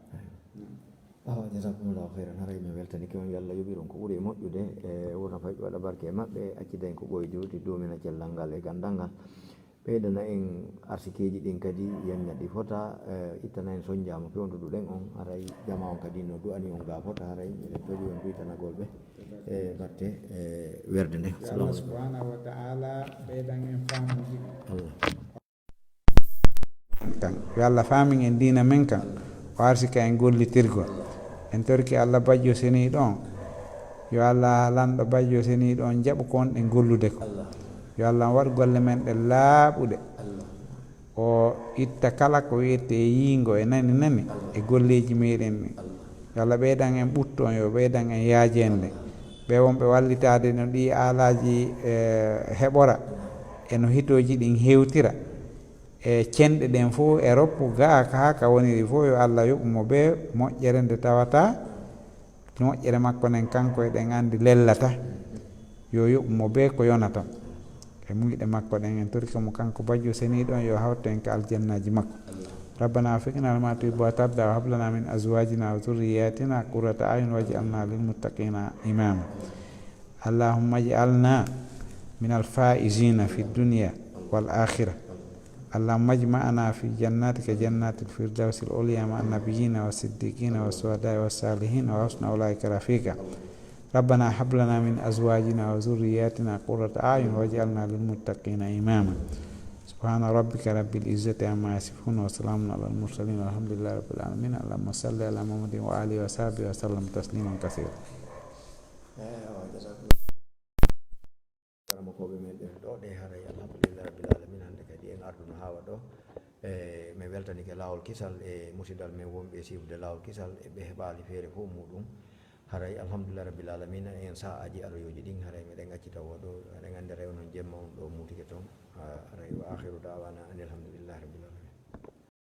jasakumullahu khairan haray mi weltanike on yo allah yoɓiron ko ɓuuri e moƴƴude e wona faƴƴi waɗa barke e maɓɓe accidaen ko ɓoydirude domina cellal ngal e gandal ngal ɓeydana en arsikeji ɗin kadi yanña ɗi fota ittana en soñjama fewnduɗuɗen on haray jama on kadi no du'ani on ga fota haray miɗen toƴi on duitanagol ɓe e batte werde nde Allah subhanahu wa ta'ala ɓeydan en famuji kan yo allah famin en dina men kan o arsika en gollitirgol en torki allah bajjo seni ɗon yo allah lanɗo bajjo seni ɗon jaɓu ko on ɗen gollude ko yo allah waɗ golle men ɗe laaɓuɗe o itta kala ko wiyete yiingo e nani e golleji meɗen ɗi yo allah ɓeydan en ɓutton yo ɓeydan en yaajende ɓe wonɓe wallitade no ɗi alaji heɓora eno hitoji ɗin hewtira e cenɗe ɗen fof e roppu ga ka woniri fof yo allah yoɓumo ɓe moƴƴere nde tawata moƴƴere makko nen kanko eɗen andi lellata yo yoɓumo ɓe ko yonata e muyɗe makko ɗen en torikamo kanko bajjo seni ɗon yo hawta en ka aljannaji makko rabbana afiqna lima tuhibbu wa tarda wa hab lana min azwajina wa dhurriyyatina qurrata a'yun waj'alna lil muttaqina imama allahumma ij'alna min al faizina fi dunya wal akhirah اللهم اجمعنا في جناتك جنات الفردوس العليا مع النبيين والصديقين والشهداء والصالحين وحسن أولئك رفيقا ربنا هب لنا من أزواجنا وذرياتنا قرة أعين واجعلنا للمتقين إماما سبحان ربك رب العزة عما يصفون وسلام على المرسلين والحمد لله رب العالمين اللهم صل على محمد وآله وصحبه وسلم تسليما كثيرا arduno hawa ɗo e mi weltanike lawol kisal e musidal men wonɓe sifde lawol kisal e ɓe heɓali feere fof muɗum haray alhamdulillah rabbil alamina en sa'aji aroyoji ɗin haray meɗen gaccita o ɗo eɗen andi rewnon jemma on ɗo mutike toon haray wa akhiru dawana an alhamdulillahi rabbil alamin